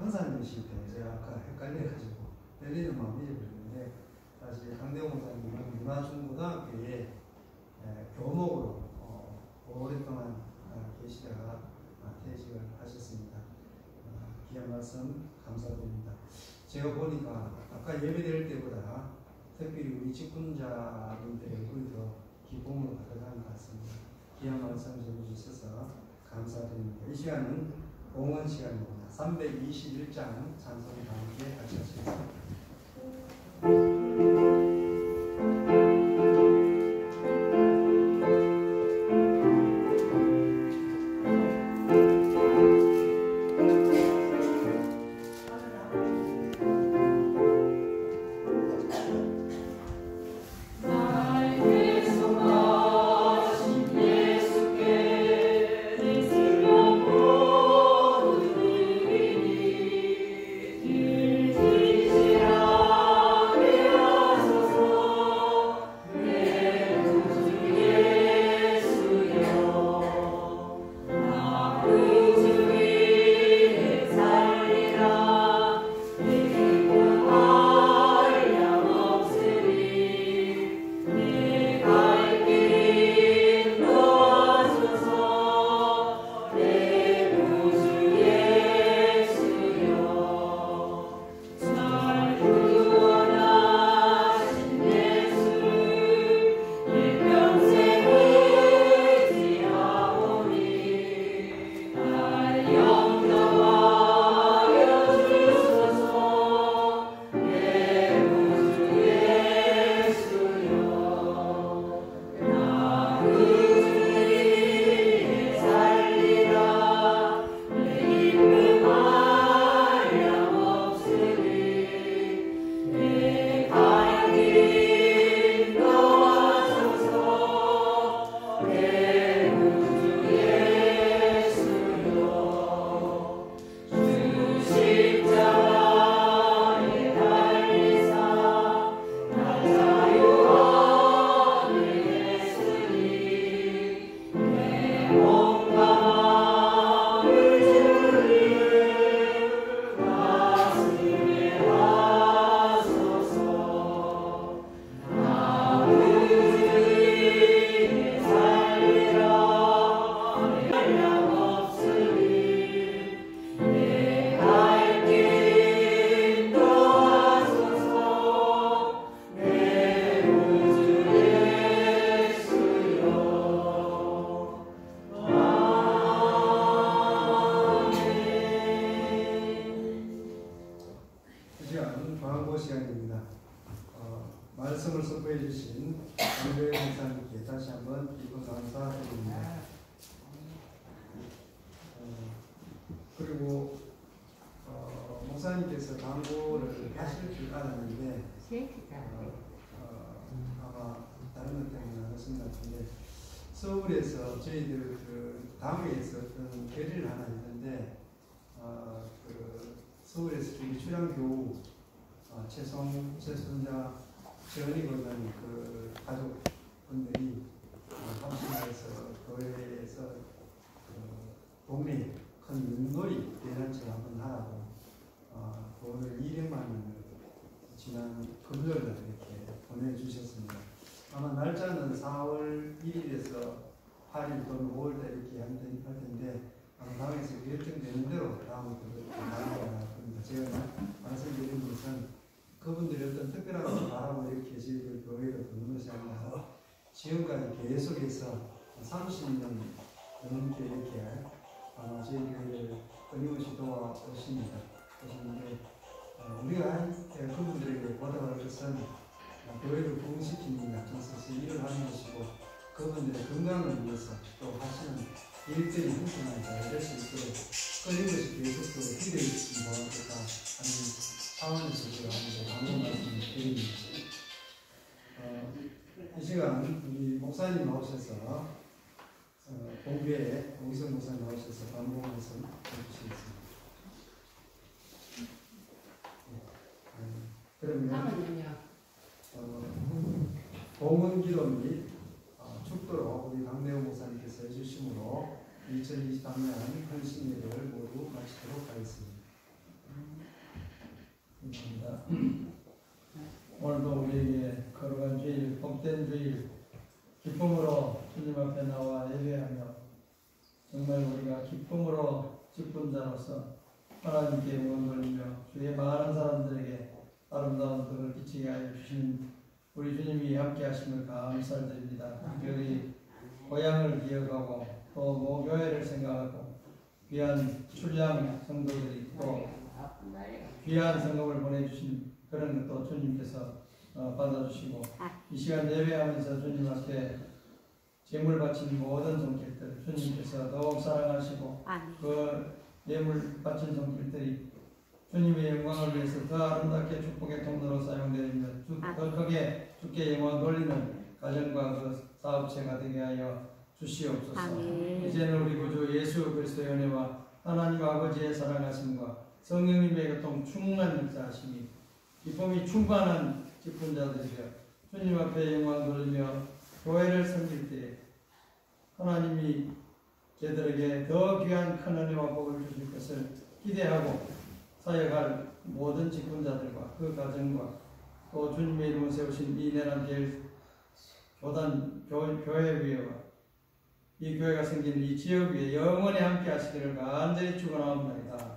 헌사님이실 때 제가 아까 헷갈려가지고 열리는 마음이 잊어버렸는데 사실 강대우 목사님은 문화중고등학교에 교목으로 오랫동안 계시다가 퇴직을 하셨습니다. 귀한 말씀 감사드립니다. 제가 보니까 아까 예배드릴 때보다 특별히 우리 직분자분들의 얼굴이 더 기쁨으로 가득한 것 같습니다. 귀한 말씀 전해주셔서 감사드립니다. 이 시간은 봉헌 시간입니다. 321장 찬송과 함께 하시겠습니다. 말씀을 선포해 주신 강대우 목사님께 다시 한번 기쁜 감사드립니다. 그리고 목사님께서 광고를 하실 줄 알았는데 아마 다른 것 때문에 안 하신 것 같은데 서울에서 저희들 그 다음에 있었던 결의를 하나 있는데 그 서울에서 중기 출양교우 최순자 재언이거든 그 가족분들이 함신에서 교회에서 동네 큰 윷놀이 대잔치를 한번 하라고 돈을 200만 원을 지난 금요일 날 이렇게 보내주셨습니다. 아마 날짜는 4월 1일에서 8일 또는 5월 달 이렇게 할 텐데 아마 당에서 결정되는 대로 다음부터 나누어야 합니다. 제가 말씀드린 것은 그분들이 어떤 특별한 것을 바라고 이렇게 저희들 교회를 듣는 것이 아니라 지금까지 계속해서 30년 넘게 이렇게 아마 저희 교회를 끊임없이 도와오십니다. 그런데 우리가 그분들에게 보답할 것은 교회를 부흥시키는 약속에서 일을 하는 것이고 그분들의 건강을 위해서 또 하시는 일들이 한순간 잘 될 수 있도록 끊임없이 계속 기대해 모아볼까 하는 차원에서 제가 한번 말씀을 드립니다. 이 시간 우리 목사님 나오셔서 공교회 오기성 목사님 나오셔서 반복 말씀 해주시겠습니다. 그러면 봉헌 기도 및 축도로 우리 강대호 목사님께서 해주심으로 2023년 헌신예배를 모두 마치도록 하겠습니다. 감사합니다. 오늘도 우리에게 거룩한 주일, 복된 주일, 기쁨으로 주님 앞에 나와 예배하며 정말 우리가 기쁨으로 직분자로서 하나님께 영광 돌리며 주의 많은 사람들에게 아름다운 덕을 끼치게 하여 주신 우리 주님이 함께 하심을 감사드립니다. 특별히 고향을 기억하고 또 모교회를 생각하고 귀한 출장 성도들이 또 귀한 성금을 보내주신 그런 것도 주님께서 받아주시고 이 시간 예배하면서 주님 앞에 제물 바친 모든 손길들 주님께서 더욱 사랑하시고 그 예물 바친 손길들이 주님의 영광을 위해서 더 아름답게 축복의 통로로 사용되며 더 크게 주께 영광 돌리는 가정과 그 사업체가 되게 하여 주시옵소서. 아멘. 이제는 우리 구주 예수 그리스도의 은혜와 하나님 아버지의 사랑하심과 성령님의 교통 충만한 역사하심이 기쁨이 충만한 직분자들이 되어 주님 앞에 영광 돌리며 교회를 섬길 때에 하나님이 저들에게 더 귀한 큰 은혜와 복을 주실 것을 기대하고 사역할 모든 직분자들과 그 가정과 또 주님의 이름을 세우신 이 내란 제일 교단 교회 위에와 이 교회가 생긴 이 지역 위에 영원히 함께 하시기를 간절히 축원하옵나이다.